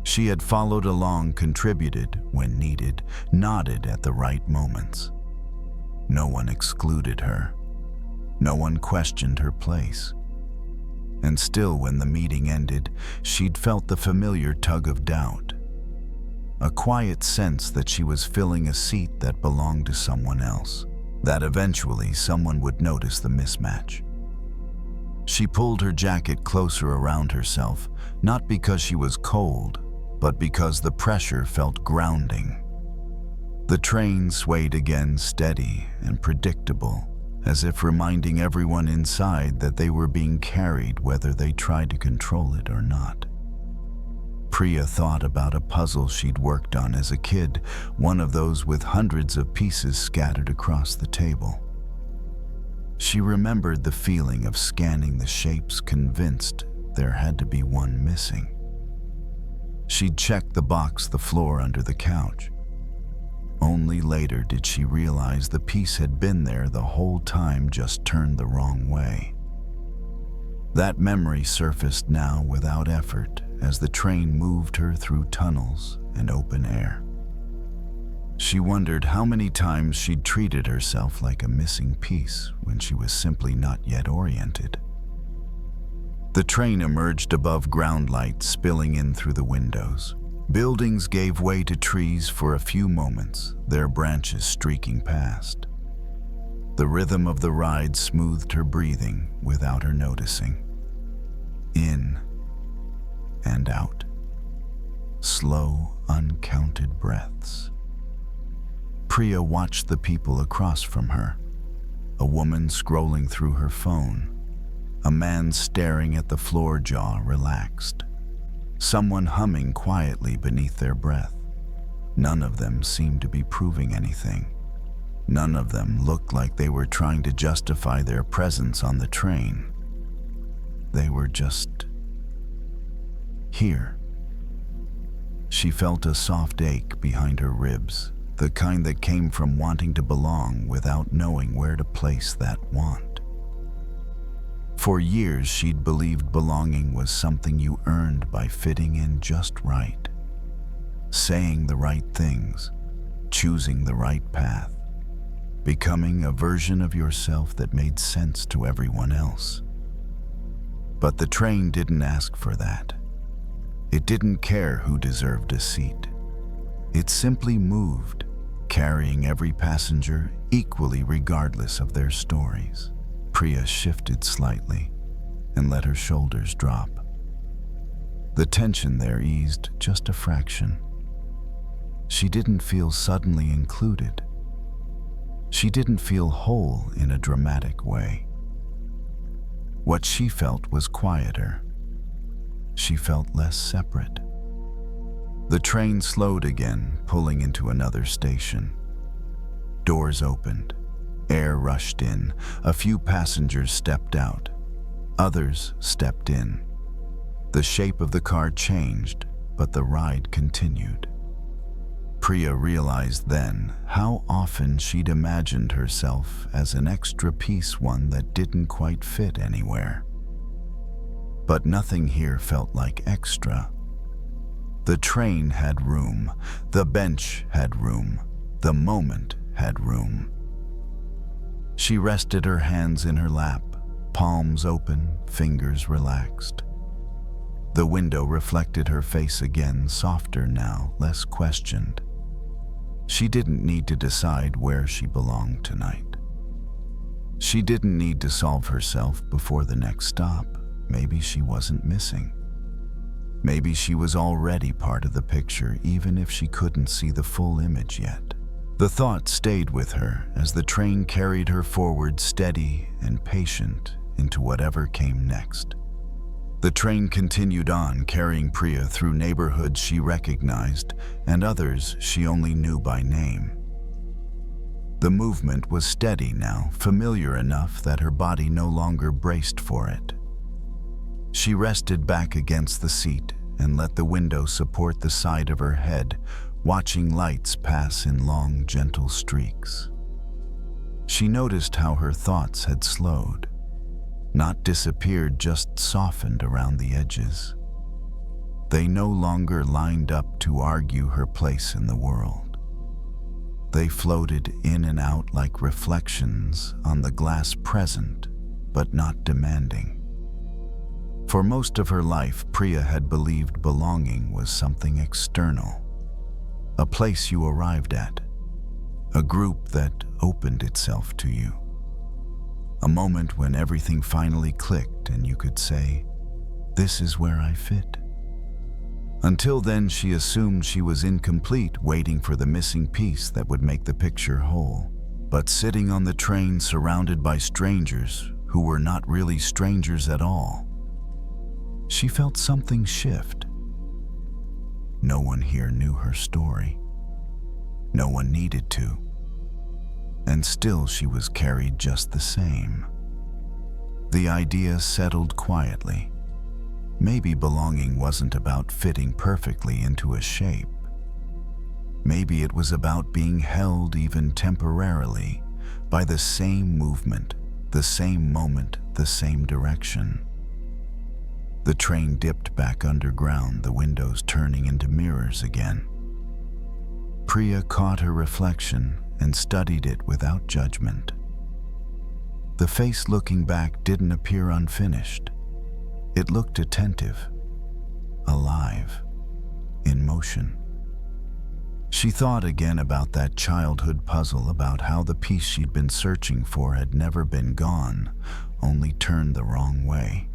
She had followed along, contributed when needed, nodded at the right moments. No one excluded her. No one questioned her place. And still, when the meeting ended, she'd felt the familiar tug of doubt. A quiet sense that she was filling a seat that belonged to someone else, that eventually someone would notice the mismatch. She pulled her jacket closer around herself, not because she was cold, but because the pressure felt grounding. The train swayed again, steady and predictable, as if reminding everyone inside that they were being carried whether they tried to control it or not. Priya thought about a puzzle she'd worked on as a kid, one of those with hundreds of pieces scattered across the table. She remembered the feeling of scanning the shapes, convinced there had to be one missing. She'd checked the box, the floor, under the couch. Only later did she realize the piece had been there the whole time, just turned the wrong way. That memory surfaced now without effort as the train moved her through tunnels and open air. She wondered how many times she'd treated herself like a missing piece when she was simply not yet oriented. The train emerged above ground lights spilling in through the windows. Buildings gave way to trees for a few moments, their branches streaking past. The rhythm of the ride smoothed her breathing without her noticing. In and out. Slow, uncounted breaths. Priya watched the people across from her. A woman scrolling through her phone. A man staring at the floor, jaw relaxed. Someone humming quietly beneath their breath. None of them seemed to be proving anything. None of them looked like they were trying to justify their presence on the train. They were just here. She felt a soft ache behind her ribs, the kind that came from wanting to belong without knowing where to place that want. For years, she'd believed belonging was something you earned by fitting in just right, saying the right things, choosing the right path, becoming a version of yourself that made sense to everyone else. But the train didn't ask for that. It didn't care who deserved a seat. It simply moved, carrying every passenger equally regardless of their stories. Priya shifted slightly and let her shoulders drop. The tension there eased just a fraction. She didn't feel suddenly included. She didn't feel whole in a dramatic way. What she felt was quieter. She felt less separate. The train slowed again, pulling into another station. Doors opened. Air rushed in. A few passengers stepped out. Others stepped in. The shape of the car changed, but the ride continued. Priya realized then how often she'd imagined herself as an extra piece, one that didn't quite fit anywhere. But nothing here felt like extra. The train had room. The bench had room. The moment had room. She rested her hands in her lap, palms open, fingers relaxed. The window reflected her face again, softer now, less questioned. She didn't need to decide where she belonged tonight. She didn't need to solve herself before the next stop. Maybe she wasn't missing. Maybe she was already part of the picture, even if she couldn't see the full image yet. The thought stayed with her as the train carried her forward, steady and patient, into whatever came next. The train continued on, carrying Priya through neighborhoods she recognized and others she only knew by name. The movement was steady now, familiar enough that her body no longer braced for it. She rested back against the seat and let the window support the side of her head, watching lights pass in long, gentle streaks. She noticed how her thoughts had slowed. Not disappeared, just softened around the edges. They no longer lined up to argue her place in the world. They floated in and out like reflections on the glass, present but not demanding. For most of her life, Priya had believed belonging was something external, a place you arrived at, a group that opened itself to you. A moment when everything finally clicked and you could say, "This is where I fit." Until then, she assumed she was incomplete, waiting for the missing piece that would make the picture whole. But sitting on the train surrounded by strangers who were not really strangers at all, she felt something shift. No one here knew her story. No one needed to. And still she was carried just the same. The idea settled quietly. Maybe belonging wasn't about fitting perfectly into a shape. Maybe it was about being held, even temporarily, by the same movement, the same moment, the same direction. The train dipped back underground, the windows turning into mirrors again. Priya caught her reflection and studied it without judgment. The face looking back didn't appear unfinished. It looked attentive, alive, in motion. She thought again about that childhood puzzle, about how the piece she'd been searching for had never been gone, only turned the wrong way.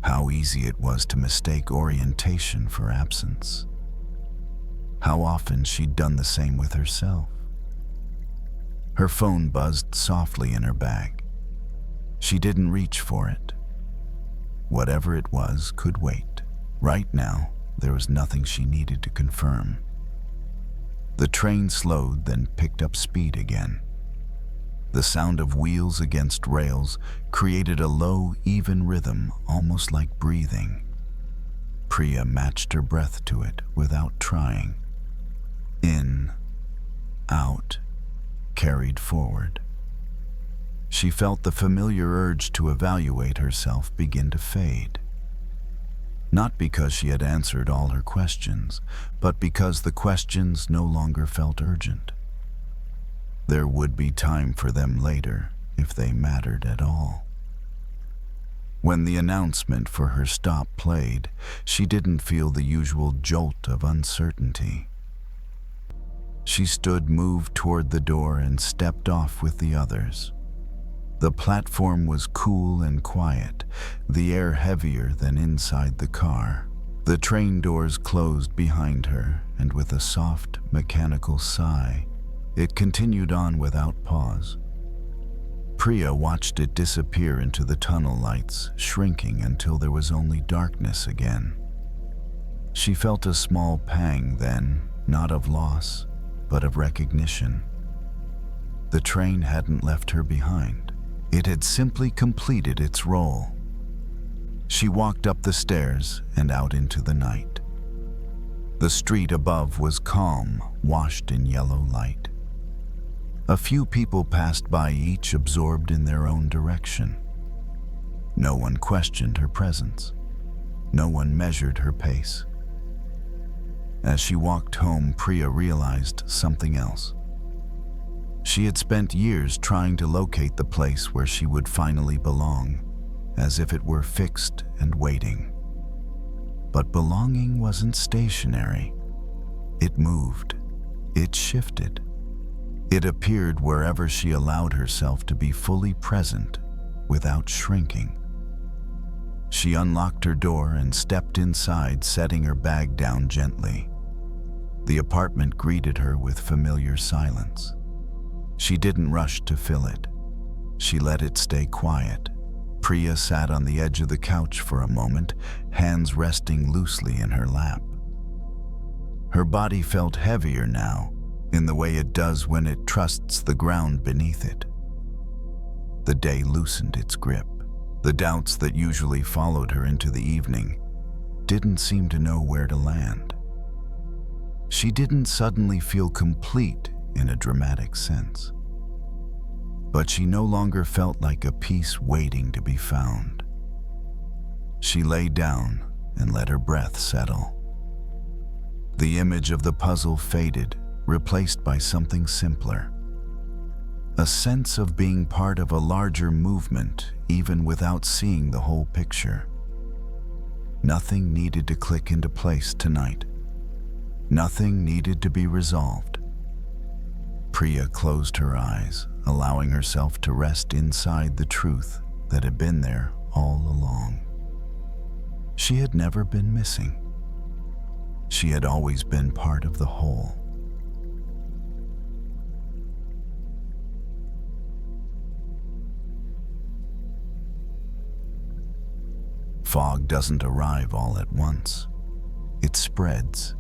How easy it was to mistake orientation for absence. How often she'd done the same with herself. Her phone buzzed softly in her bag. She didn't reach for it. Whatever it was could wait. Right now, there was nothing she needed to confirm. The train slowed, then picked up speed again. The sound of wheels against rails created a low, even rhythm, almost like breathing. Priya matched her breath to it without trying. In, out, carried forward. She felt the familiar urge to evaluate herself begin to fade. Not because she had answered all her questions, but because the questions no longer felt urgent. There would be time for them later, if they mattered at all. When the announcement for her stop played, she didn't feel the usual jolt of uncertainty. She stood, moved toward the door, and stepped off with the others. The platform was cool and quiet, the air heavier than inside the car. The train doors closed behind her, and with a soft, mechanical sigh, it continued on without pause. Priya watched it disappear into the tunnel lights, shrinking until there was only darkness again. She felt a small pang then, not of loss, but of recognition. The train hadn't left her behind. It had simply completed its role. She walked up the stairs and out into the night. The street above was calm, washed in yellow light. A few people passed by, each absorbed in their own direction. No one questioned her presence. No one measured her pace. As she walked home, Priya realized something else. She had spent years trying to locate the place where she would finally belong, as if it were fixed and waiting. But belonging wasn't stationary. It moved. It shifted. It appeared wherever she allowed herself to be fully present without shrinking. She unlocked her door and stepped inside, setting her bag down gently. The apartment greeted her with familiar silence. She didn't rush to fill it. She let it stay quiet. Priya sat on the edge of the couch for a moment, hands resting loosely in her lap. Her body felt heavier now, in the way it does when it trusts the ground beneath it. The day loosened its grip. The doubts that usually followed her into the evening didn't seem to know where to land. She didn't suddenly feel complete in a dramatic sense, but she no longer felt like a piece waiting to be found. She lay down and let her breath settle. The image of the puzzle faded, replaced by something simpler. A sense of being part of a larger movement, even without seeing the whole picture. Nothing needed to click into place tonight. Nothing needed to be resolved. Priya closed her eyes, allowing herself to rest inside the truth that had been there all along. She had never been missing. She had always been part of the whole. Fog doesn't arrive all at once. It spreads,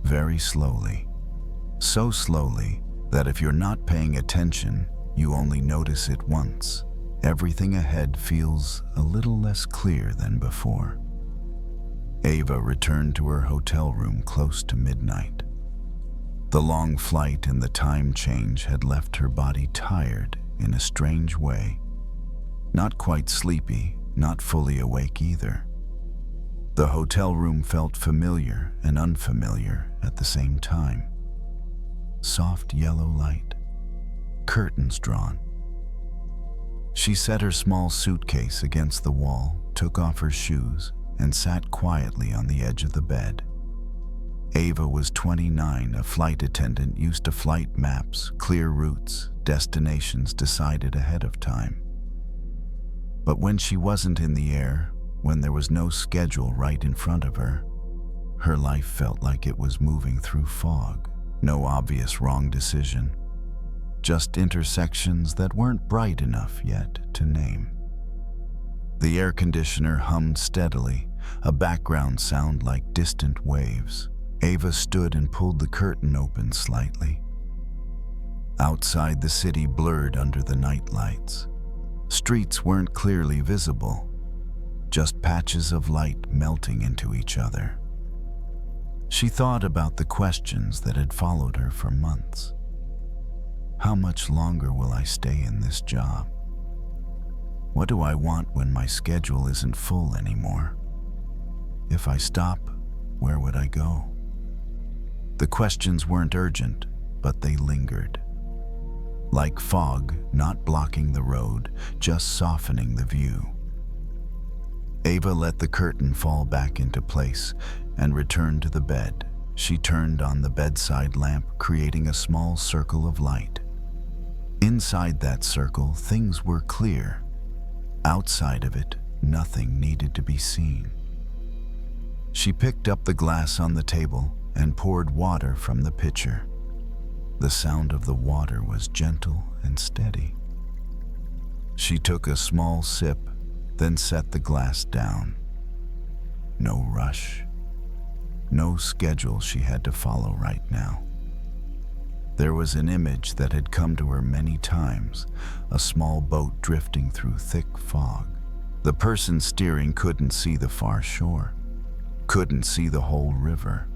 very slowly. So slowly that if you're not paying attention, you only notice it once. Everything ahead feels a little less clear than before. Ava returned to her hotel room close to midnight. The long flight and the time change had left her body tired in a strange way. Not quite sleepy, not fully awake either. The hotel room felt familiar and unfamiliar at the same time. Soft yellow light, curtains drawn. She set her small suitcase against the wall, took off her shoes, and sat quietly on the edge of the bed. Ava was 29, a flight attendant used to flight maps, clear routes, destinations decided ahead of time. But when she wasn't in the air, when there was no schedule right in front of her, her life felt like it was moving through fog. No obvious wrong decision. just intersections that weren't bright enough yet to name. The air conditioner hummed steadily, a background sound like distant waves. Ava stood and pulled the curtain open slightly. Outside, the city blurred under the night lights. Streets weren't clearly visible, just patches of light melting into each other. She thought about the questions that had followed her for months. How much longer will I stay in this job? What do I want when my schedule isn't full anymore? If I stop, where would I go? The questions weren't urgent, but they lingered. Like fog, not blocking the road, just softening the view. Ava let the curtain fall back into place and returned to the bed. She turned on the bedside lamp, creating a small circle of light. Inside that circle, things were clear. Outside of it, nothing needed to be seen. She picked up the glass on the table and poured water from the pitcher. The sound of the water was gentle and steady. She took a small sip, then set the glass down. No rush, no schedule she had to follow right now. There was an image that had come to her many times, a small boat drifting through thick fog. The person steering couldn't see the far shore, couldn't see the whole river.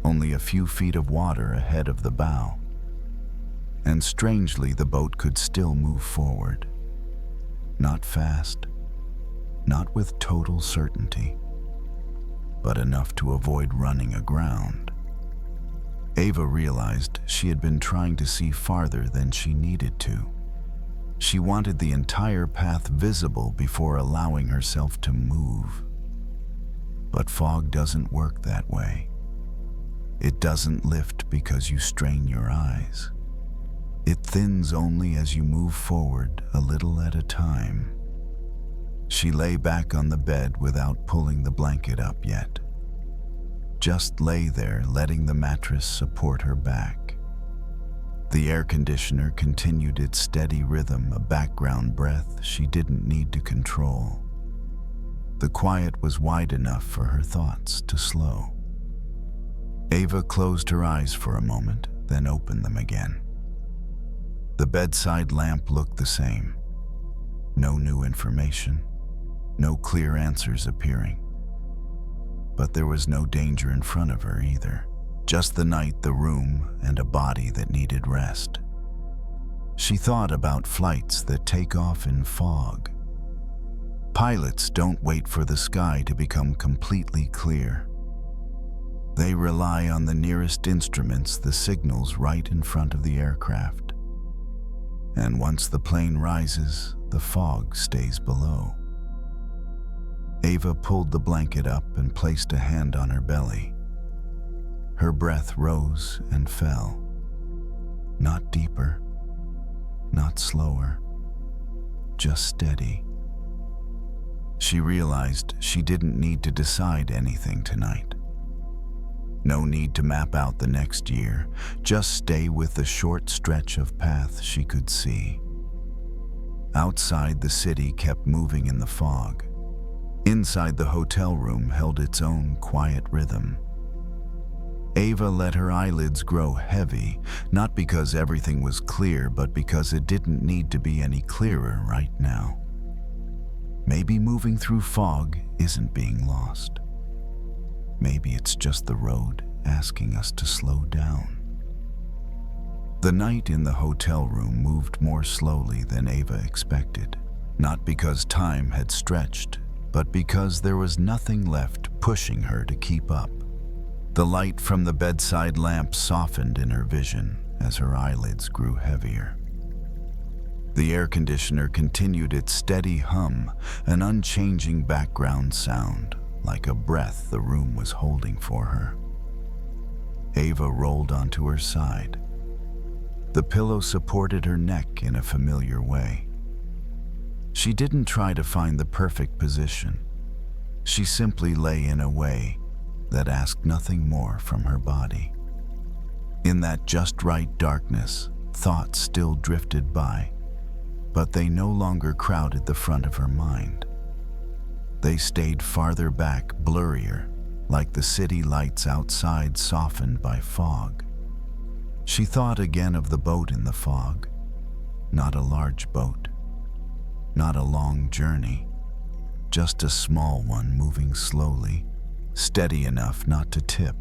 Only a few feet of water ahead of the bow. And strangely, the boat could still move forward. Not fast, not with total certainty, but enough to avoid running aground. Ava realized she had been trying to see farther than she needed to. She wanted the entire path visible before allowing herself to move. But fog doesn't work that way. It doesn't lift because you strain your eyes. It thins only as you move forward, a little at a time. She lay back on the bed without pulling the blanket up yet. Just lay there, letting the mattress support her back. The air conditioner continued its steady rhythm, a background breath she didn't need to control. The quiet was wide enough for her thoughts to slow. Ava closed her eyes for a moment, then opened them again. The bedside lamp looked the same. No new information, no clear answers appearing. But there was no danger in front of her either. Just the night, the room, and a body that needed rest. She thought about flights that take off in fog. Pilots don't wait for the sky to become completely clear. They rely on the nearest instruments, the signals right in front of the aircraft. And once the plane rises, the fog stays below. Ava pulled the blanket up and placed a hand on her belly. Her breath rose and fell. Not deeper, not slower, just steady. She realized she didn't need to decide anything tonight. No need to map out the next year, just stay with the short stretch of path she could see. Outside, the city kept moving in the fog. Inside, the hotel room held its own quiet rhythm. Ava let her eyelids grow heavy, not because everything was clear, but because it didn't need to be any clearer right now. Maybe moving through fog isn't being lost. Maybe it's just the road asking us to slow down. The night in the hotel room moved more slowly than Ava expected, not because time had stretched, but because there was nothing left pushing her to keep up. The light from the bedside lamp softened in her vision as her eyelids grew heavier. The air conditioner continued its steady hum, an unchanging background sound, like a breath the room was holding for her. Ava rolled onto her side. The pillow supported her neck in a familiar way. She didn't try to find the perfect position. She simply lay in a way that asked nothing more from her body. In that just right darkness, thoughts still drifted by, but they no longer crowded the front of her mind. They stayed farther back, blurrier, like the city lights outside softened by fog. She thought again of the boat in the fog. Not a large boat, not a long journey, just a small one moving slowly, steady enough not to tip.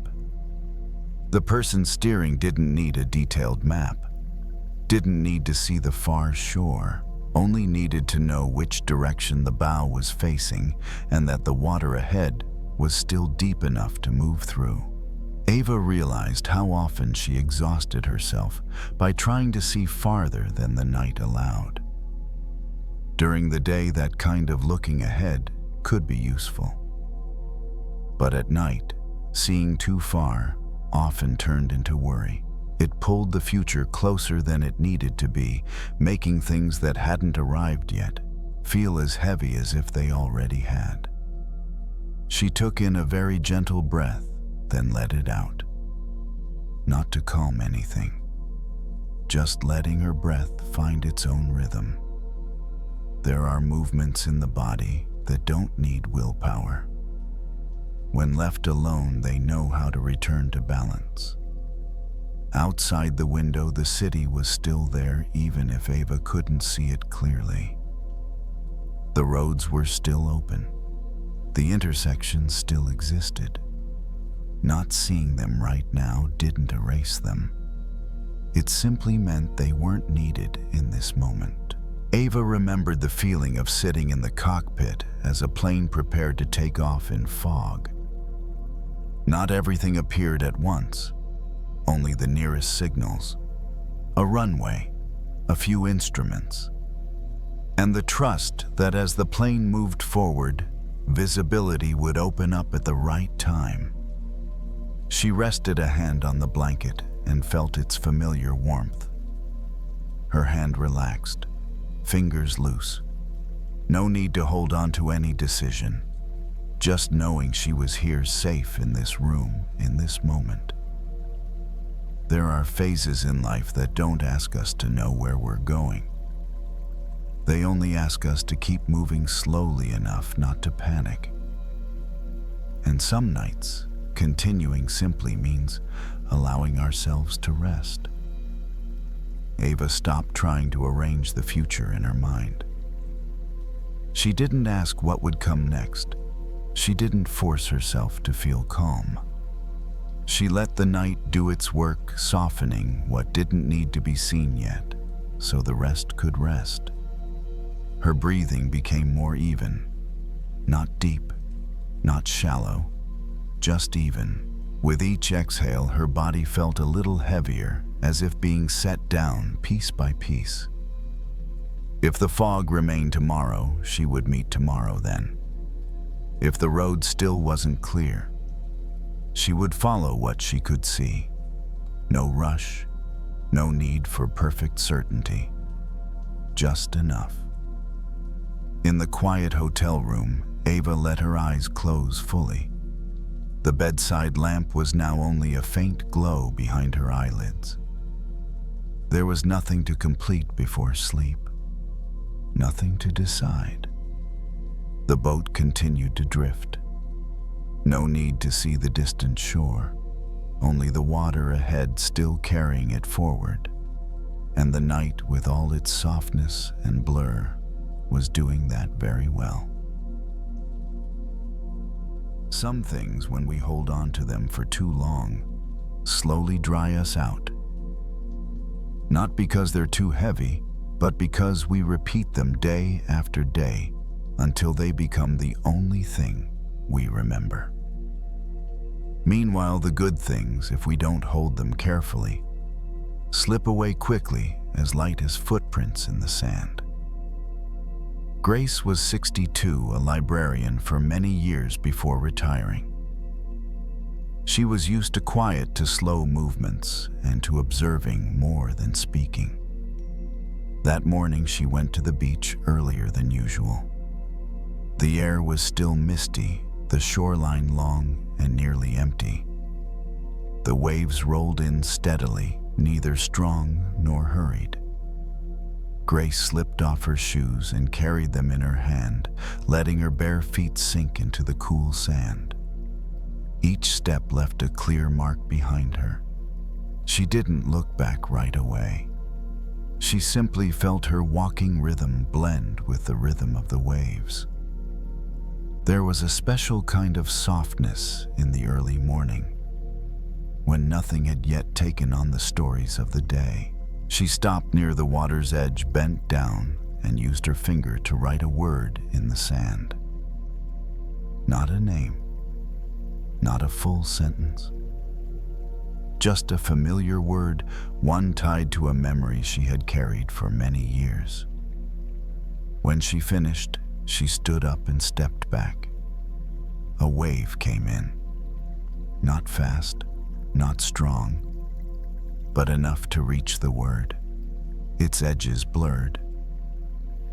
The person steering didn't need a detailed map, didn't need to see the far shore, only needed to know which direction the bow was facing and that the water ahead was still deep enough to move through. Ava realized how often she exhausted herself by trying to see farther than the night allowed. During the day, that kind of looking ahead could be useful. But at night, seeing too far often turned into worry. It pulled the future closer than it needed to be, making things that hadn't arrived yet feel as heavy as if they already had. She took in a very gentle breath, then let it out. Not to calm anything, just letting her breath find its own rhythm. There are movements in the body that don't need willpower. When left alone, they know how to return to balance. Outside the window, the city was still there, even if Ava couldn't see it clearly. The roads were still open. The intersections still existed. Not seeing them right now didn't erase them. It simply meant they weren't needed in this moment. Ava remembered the feeling of sitting in the cockpit as a plane prepared to take off in fog. Not everything appeared at once, only the nearest signals, a runway, a few instruments, and the trust that as the plane moved forward, visibility would open up at the right time. She rested a hand on the blanket and felt its familiar warmth. Her hand relaxed, fingers loose. No need to hold on to any decision, just knowing she was here safe in this room, in this moment. There are phases in life that don't ask us to know where we're going. They only ask us to keep moving slowly enough not to panic. And some nights, continuing simply means allowing ourselves to rest. Ava stopped trying to arrange the future in her mind. She didn't ask what would come next. She didn't force herself to feel calm. She let the night do its work, softening what didn't need to be seen yet, so the rest could rest. Her breathing became more even, not deep, not shallow, just even. With each exhale, her body felt a little heavier, as if being set down piece by piece. If the fog remained tomorrow, she would meet tomorrow then. If the road still wasn't clear, she would follow what she could see. No rush, no need for perfect certainty, just enough. In the quiet hotel room, Ava let her eyes close fully. The bedside lamp was now only a faint glow behind her eyelids. There was nothing to complete before sleep, nothing to decide. The boat continued to drift. No need to see the distant shore, only the water ahead still carrying it forward, and the night with all its softness and blur was doing that very well. Some things, when we hold on to them for too long, slowly dry us out. Not because they're too heavy, but because we repeat them day after day until they become the only thing we remember. Meanwhile, the good things, if we don't hold them carefully, slip away quickly, as light as footprints in the sand. Grace was 62, a librarian for many years before retiring. She was used to quiet, to slow movements, and to observing more than speaking. That morning she went to the beach earlier than usual. The air was still misty, the shoreline long and nearly empty. The waves rolled in steadily, neither strong nor hurried. Grace slipped off her shoes and carried them in her hand, letting her bare feet sink into the cool sand. Each step left a clear mark behind her. She didn't look back right away. She simply felt her walking rhythm blend with the rhythm of the waves. There was a special kind of softness in the early morning, when nothing had yet taken on the stories of the day. She stopped near the water's edge, bent down, and used her finger to write a word in the sand. Not a name, not a full sentence. Just a familiar word, one tied to a memory she had carried for many years. When she finished, she stood up and stepped back. A wave came in. Not fast, not strong, but enough to reach the word. Its edges blurred.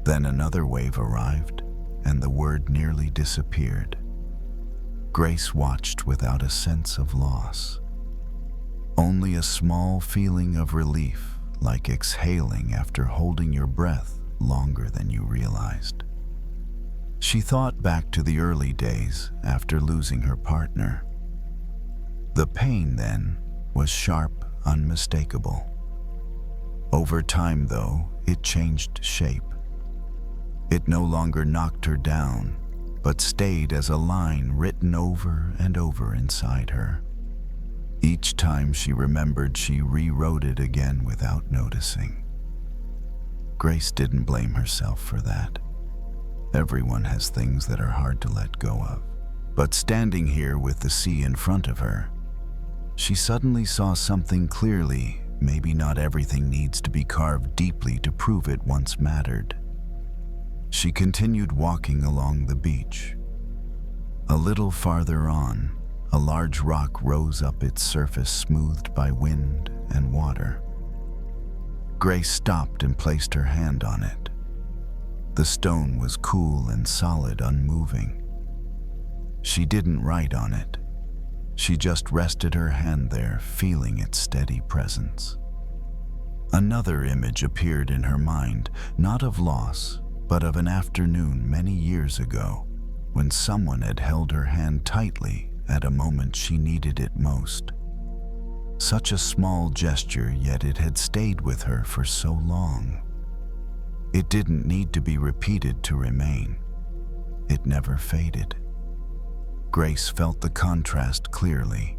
Then another wave arrived, and the word nearly disappeared. Grace watched without a sense of loss. Only a small feeling of relief, like exhaling after holding your breath longer than you realized. She thought back to the early days after losing her partner. The pain then was sharp, unmistakable. Over time, though, it changed shape. It no longer knocked her down, but stayed as a line written over and over inside her. Each time she remembered, she rewrote it again without noticing. Grace didn't blame herself for that. Everyone has things that are hard to let go of. But standing here with the sea in front of her, she suddenly saw something clearly. Maybe not everything needs to be carved deeply to prove it once mattered. She continued walking along the beach. A little farther on, a large rock rose up, its surface smoothed by wind and water. Grace stopped and placed her hand on it. The stone was cool and solid, unmoving. She didn't write on it. She just rested her hand there, feeling its steady presence. Another image appeared in her mind, not of loss, but of an afternoon many years ago, when someone had held her hand tightly at a moment she needed it most. Such a small gesture, yet it had stayed with her for so long. It didn't need to be repeated to remain. It never faded. Grace felt the contrast clearly.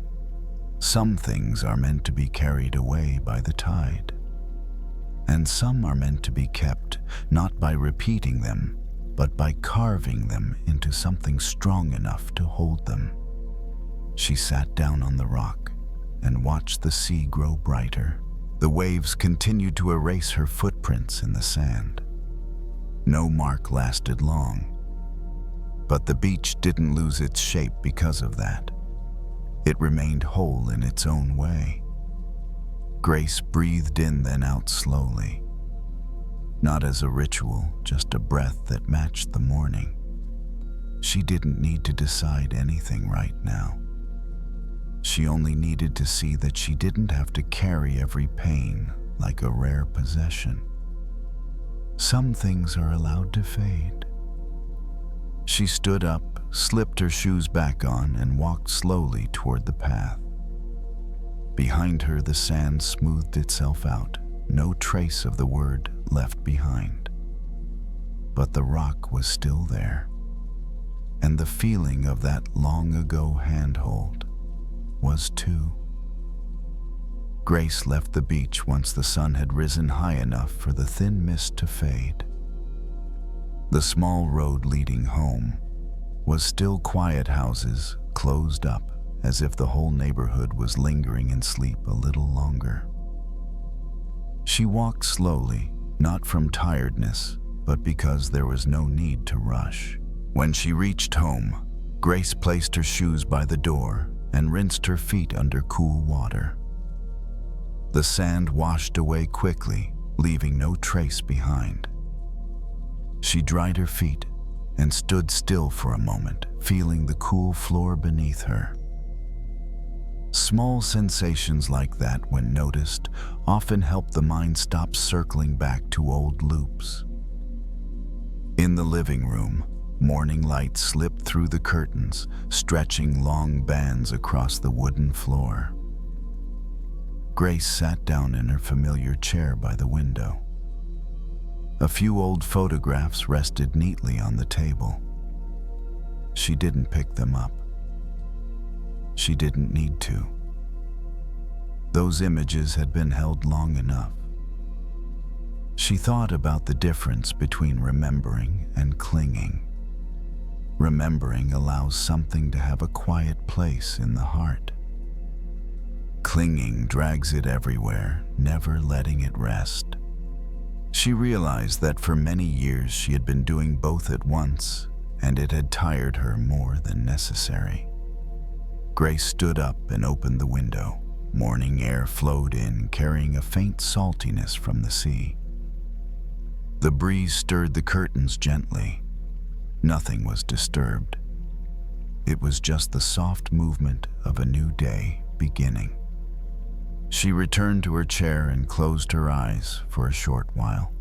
Some things are meant to be carried away by the tide, and some are meant to be kept, not by repeating them, but by carving them into something strong enough to hold them. She sat down on the rock and watched the sea grow brighter. The waves continued to erase her footprints in the sand. No mark lasted long, but the beach didn't lose its shape because of that. It remained whole in its own way. Grace breathed in, then out slowly. Not as a ritual, just a breath that matched the morning. She didn't need to decide anything right now. She only needed to see that she didn't have to carry every pain like a rare possession. Some things are allowed to fade. She stood up, slipped her shoes back on, and walked slowly toward the path. Behind her, the sand smoothed itself out, no trace of the word left behind. But the rock was still there, and the feeling of that long-ago handhold was too. Grace left the beach once the sun had risen high enough for the thin mist to fade. The small road leading home was still quiet, houses closed up, as if the whole neighborhood was lingering in sleep a little longer. She walked slowly, not from tiredness, but because there was no need to rush. When she reached home, Grace placed her shoes by the door and rinsed her feet under cool water. The sand washed away quickly, leaving no trace behind. She dried her feet and stood still for a moment, feeling the cool floor beneath her. Small sensations like that, when noticed, often help the mind stop circling back to old loops. In the living room, morning light slipped through the curtains, stretching long bands across the wooden floor. Grace sat down in her familiar chair by the window. A few old photographs rested neatly on the table. She didn't pick them up. She didn't need to. Those images had been held long enough. She thought about the difference between remembering and clinging. Remembering allows something to have a quiet place in the heart. Clinging drags it everywhere, never letting it rest. She realized that for many years she had been doing both at once, and it had tired her more than necessary. Grace stood up and opened the window. Morning air flowed in, carrying a faint saltiness from the sea. The breeze stirred the curtains gently. Nothing was disturbed. It was just the soft movement of a new day beginning. She returned to her chair and closed her eyes for a short while.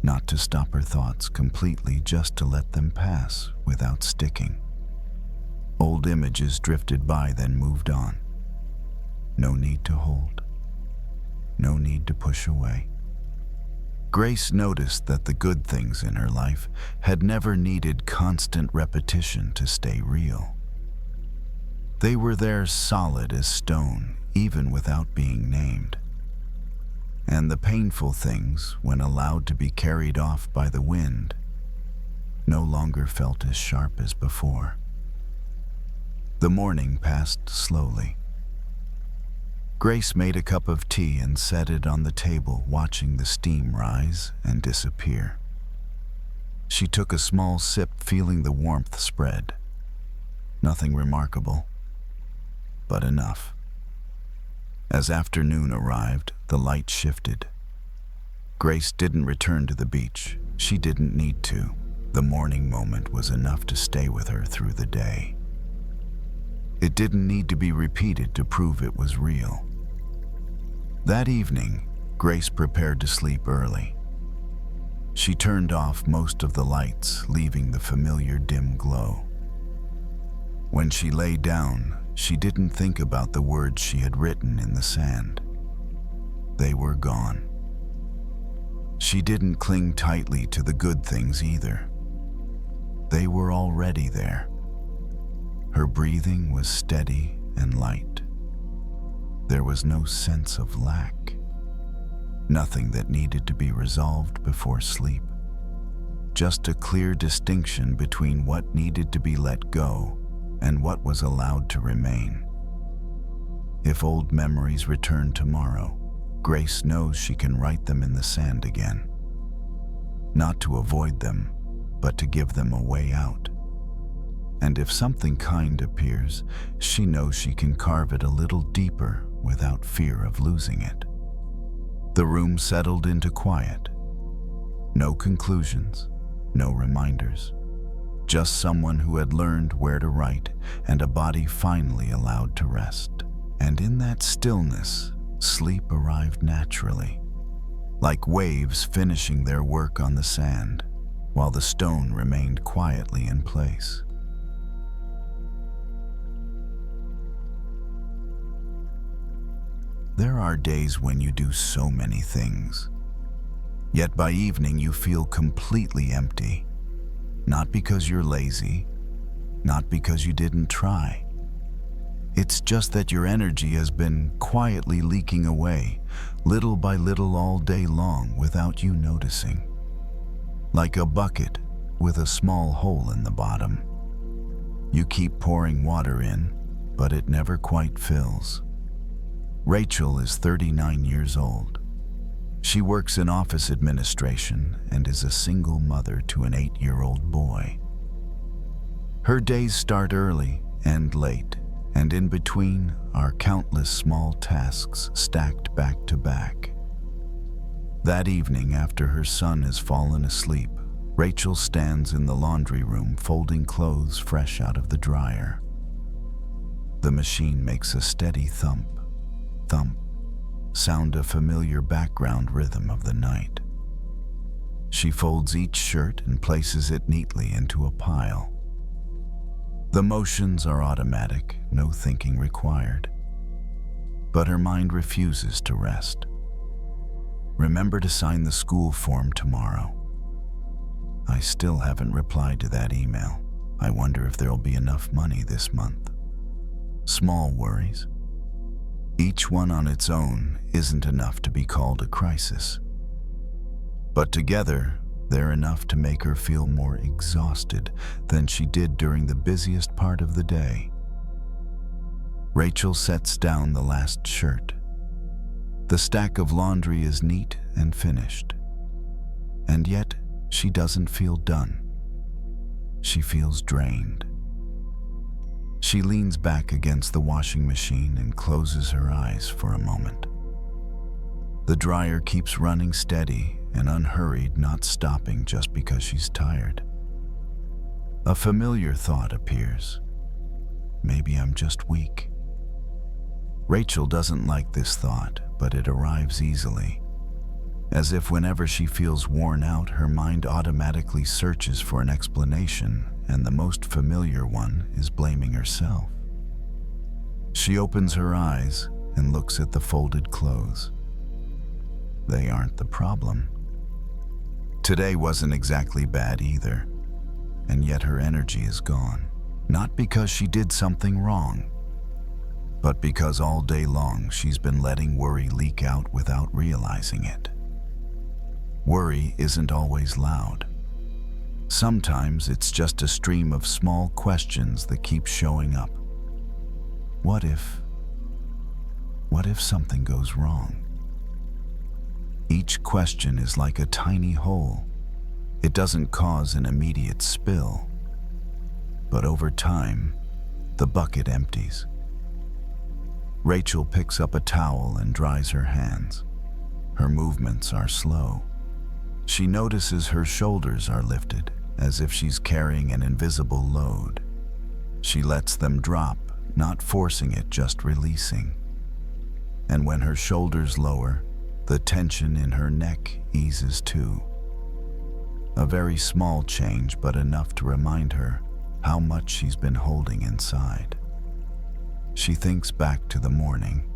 Not to stop her thoughts completely, just to let them pass without sticking. Old images drifted by, then moved on. No need to hold. No need to push away. Grace noticed that the good things in her life had never needed constant repetition to stay real. They were there, solid as stone, even without being named. And the painful things, when allowed to be carried off by the wind, no longer felt as sharp as before. The morning passed slowly. Grace made a cup of tea and set it on the table, watching the steam rise and disappear. She took a small sip, feeling the warmth spread. Nothing remarkable, but enough. As afternoon arrived, the light shifted. Grace didn't return to the beach. She didn't need to. The morning moment was enough to stay with her through the day. It didn't need to be repeated to prove it was real. That evening, Grace prepared to sleep early. She turned off most of the lights, leaving the familiar dim glow. When she lay down, she didn't think about the words she had written in the sand. They were gone. She didn't cling tightly to the good things either. They were already there. Her breathing was steady and light. There was no sense of lack. Nothing that needed to be resolved before sleep. Just a clear distinction between what needed to be let go and what was allowed to remain. If old memories return tomorrow, Grace knows she can write them in the sand again. Not to avoid them, but to give them a way out. And if something kind appears, she knows she can carve it a little deeper without fear of losing it. The room settled into quiet. No conclusions, no reminders. Just someone who had learned where to write, and a body finally allowed to rest. And in that stillness, sleep arrived naturally, like waves finishing their work on the sand, while the stone remained quietly in place. There are days when you do so many things, yet by evening you feel completely empty. Not because you're lazy, not because you didn't try. It's just that your energy has been quietly leaking away, little by little all day long without you noticing. Like a bucket with a small hole in the bottom. You keep pouring water in, but it never quite fills. Rachel is 39 years old. She works in office administration and is a single mother to an 8-year-old boy. Her days start early and late, and in between are countless small tasks stacked back to back. That evening, after her son has fallen asleep, Rachel stands in the laundry room folding clothes fresh out of the dryer. The machine makes a steady thump, thump, sound, a familiar background rhythm of the night. She folds each shirt and places it neatly into a pile. The motions are automatic, no thinking required. But her mind refuses to rest. Remember to sign the school form tomorrow. I still haven't replied to that email. I wonder if there'll be enough money this month. Small worries. Each one on its own isn't enough to be called a crisis. But together, they're enough to make her feel more exhausted than she did during the busiest part of the day. Rachel sets down the last shirt. The stack of laundry is neat and finished. And yet, she doesn't feel done. She feels drained. She leans back against the washing machine and closes her eyes for a moment. The dryer keeps running steady and unhurried, not stopping just because she's tired. A familiar thought appears. Maybe I'm just weak. Rachel doesn't like this thought, but it arrives easily. As if whenever she feels worn out, her mind automatically searches for an explanation, and the most familiar one is blaming herself. She opens her eyes and looks at the folded clothes. They aren't the problem. Today wasn't exactly bad either, and yet her energy is gone. Not because she did something wrong, but because all day long she's been letting worry leak out without realizing it. Worry isn't always loud. Sometimes it's just a stream of small questions that keep showing up. What if something goes wrong? Each question is like a tiny hole. It doesn't cause an immediate spill, but over time, the bucket empties. Rachel picks up a towel and dries her hands. Her movements are slow. She notices her shoulders are lifted, as if she's carrying an invisible load. She lets them drop, not forcing it, just releasing. And when her shoulders lower, the tension in her neck eases too. A very small change, but enough to remind her how much she's been holding inside. She thinks back to the morning.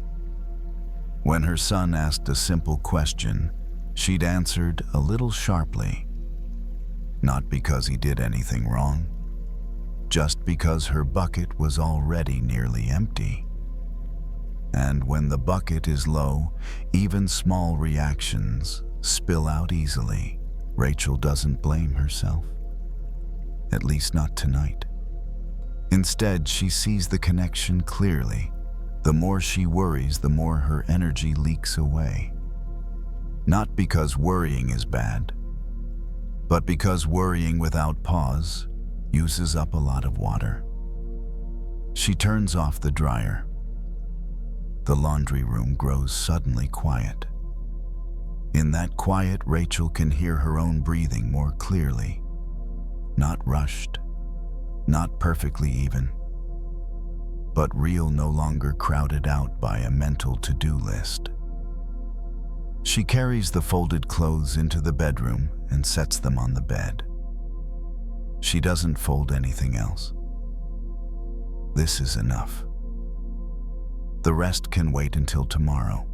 When her son asked a simple question, she'd answered a little sharply. Not because he did anything wrong, just because her bucket was already nearly empty. And when the bucket is low, even small reactions spill out easily. Rachel doesn't blame herself. At least not tonight. Instead, she sees the connection clearly. The more she worries, the more her energy leaks away. Not because worrying is bad, but because worrying without pause uses up a lot of water. She turns off the dryer. The laundry room grows suddenly quiet. In that quiet, Rachel can hear her own breathing more clearly. Not rushed, not perfectly even, but real, no longer crowded out by a mental to-do list. She carries the folded clothes into the bedroom and sets them on the bed. She doesn't fold anything else. This is enough. The rest can wait until tomorrow.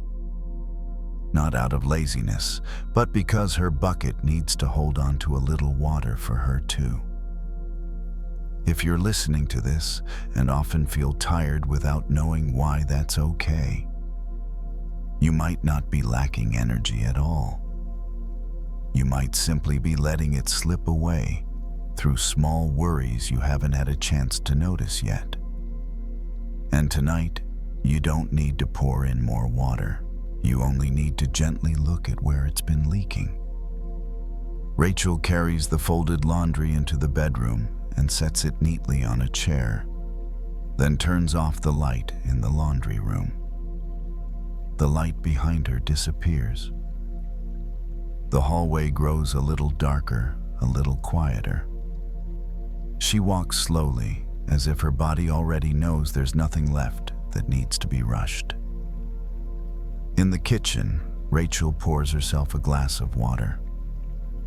Not out of laziness, but because her bucket needs to hold on to a little water for her too. If you're listening to this and often feel tired without knowing why, that's okay. You might not be lacking energy at all. You might simply be letting it slip away through small worries you haven't had a chance to notice yet. And tonight, you don't need to pour in more water. You only need to gently look at where it's been leaking. Rachel carries the folded laundry into the bedroom and sets it neatly on a chair, then turns off the light in the laundry room. The light behind her disappears. The hallway grows a little darker, a little quieter. She walks slowly, as if her body already knows there's nothing left that needs to be rushed. In the kitchen, Rachel pours herself a glass of water.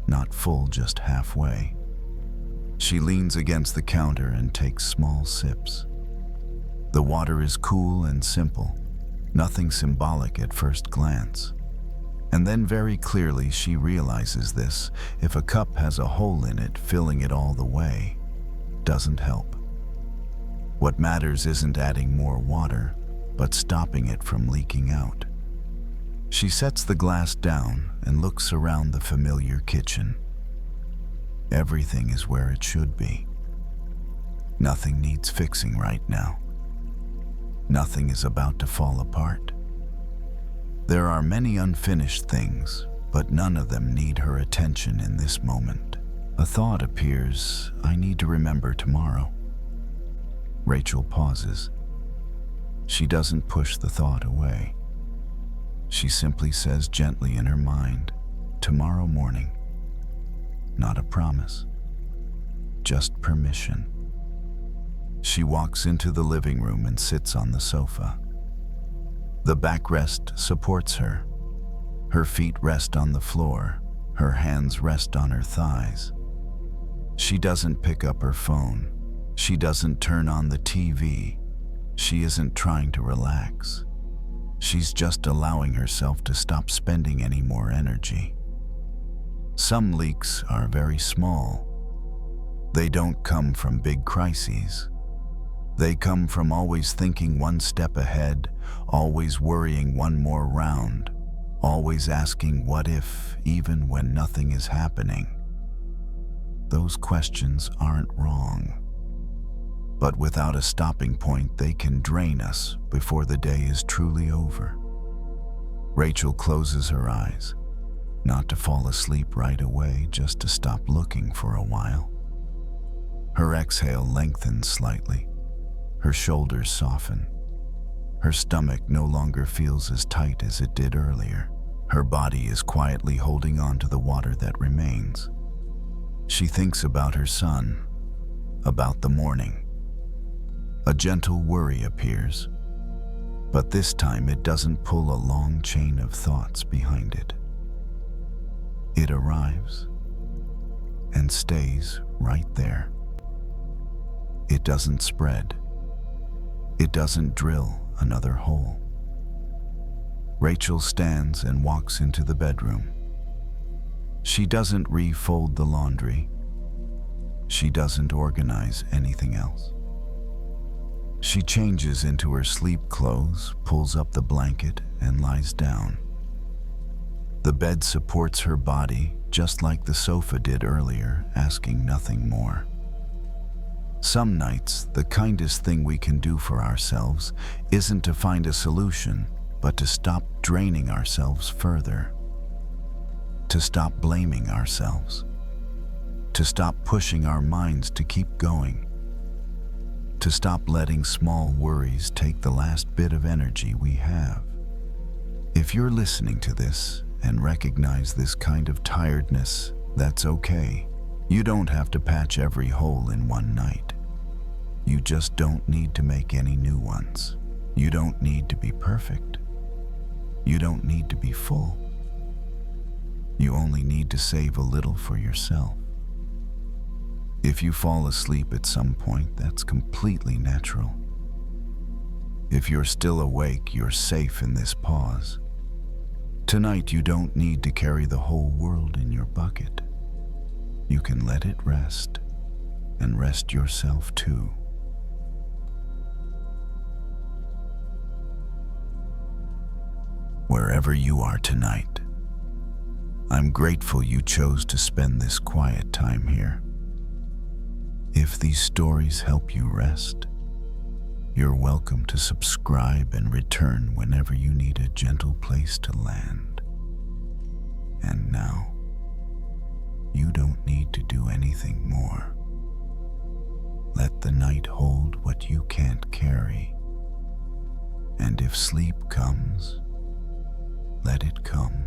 Not full, just halfway. She leans against the counter and takes small sips. The water is cool and simple, nothing symbolic at first glance. And then very clearly she realizes this: if a cup has a hole in it, filling it all the way doesn't help. What matters isn't adding more water, but stopping it from leaking out. She sets the glass down and looks around the familiar kitchen. Everything is where it should be. Nothing needs fixing right now. Nothing is about to fall apart. There are many unfinished things, but none of them need her attention in this moment. A thought appears: I need to remember tomorrow. Rachel pauses. She doesn't push the thought away. She simply says gently in her mind, tomorrow morning. Not a promise, just permission. She walks into the living room and sits on the sofa. The backrest supports her. Her feet rest on the floor. Her hands rest on her thighs. She doesn't pick up her phone. She doesn't turn on the TV. She isn't trying to relax. She's just allowing herself to stop spending any more energy. Some leaks are very small. They don't come from big crises. They come from always thinking one step ahead, always worrying one more round, always asking what if, even when nothing is happening. Those questions aren't wrong. But without a stopping point, they can drain us before the day is truly over. Rachel closes her eyes, not to fall asleep right away, just to stop looking for a while. Her exhale lengthens slightly. Her shoulders soften. Her stomach no longer feels as tight as it did earlier. Her body is quietly holding on to the water that remains. She thinks about her son, about the morning. A gentle worry appears, but this time it doesn't pull a long chain of thoughts behind it. It arrives and stays right there. It doesn't spread. It doesn't drill another hole. Rachel stands and walks into the bedroom. She doesn't refold the laundry. She doesn't organize anything else. She changes into her sleep clothes, pulls up the blanket, and lies down. The bed supports her body, just like the sofa did earlier, asking nothing more. Some nights, the kindest thing we can do for ourselves isn't to find a solution, but to stop draining ourselves further. To stop blaming ourselves. To stop pushing our minds to keep going. To stop letting small worries take the last bit of energy we have. If you're listening to this and recognize this kind of tiredness, that's okay. You don't have to patch every hole in one night. You just don't need to make any new ones. You don't need to be perfect. You don't need to be full. You only need to save a little for yourself. If you fall asleep at some point, that's completely natural. If you're still awake, you're safe in this pause. Tonight, you don't need to carry the whole world in your bucket. You can let it rest, and rest yourself too. Wherever you are tonight, I'm grateful you chose to spend this quiet time here. If these stories help you rest, you're welcome to subscribe and return whenever you need a gentle place to land. And now, you don't need to do anything more. Let the night hold what you can't carry. And if sleep comes, let it come.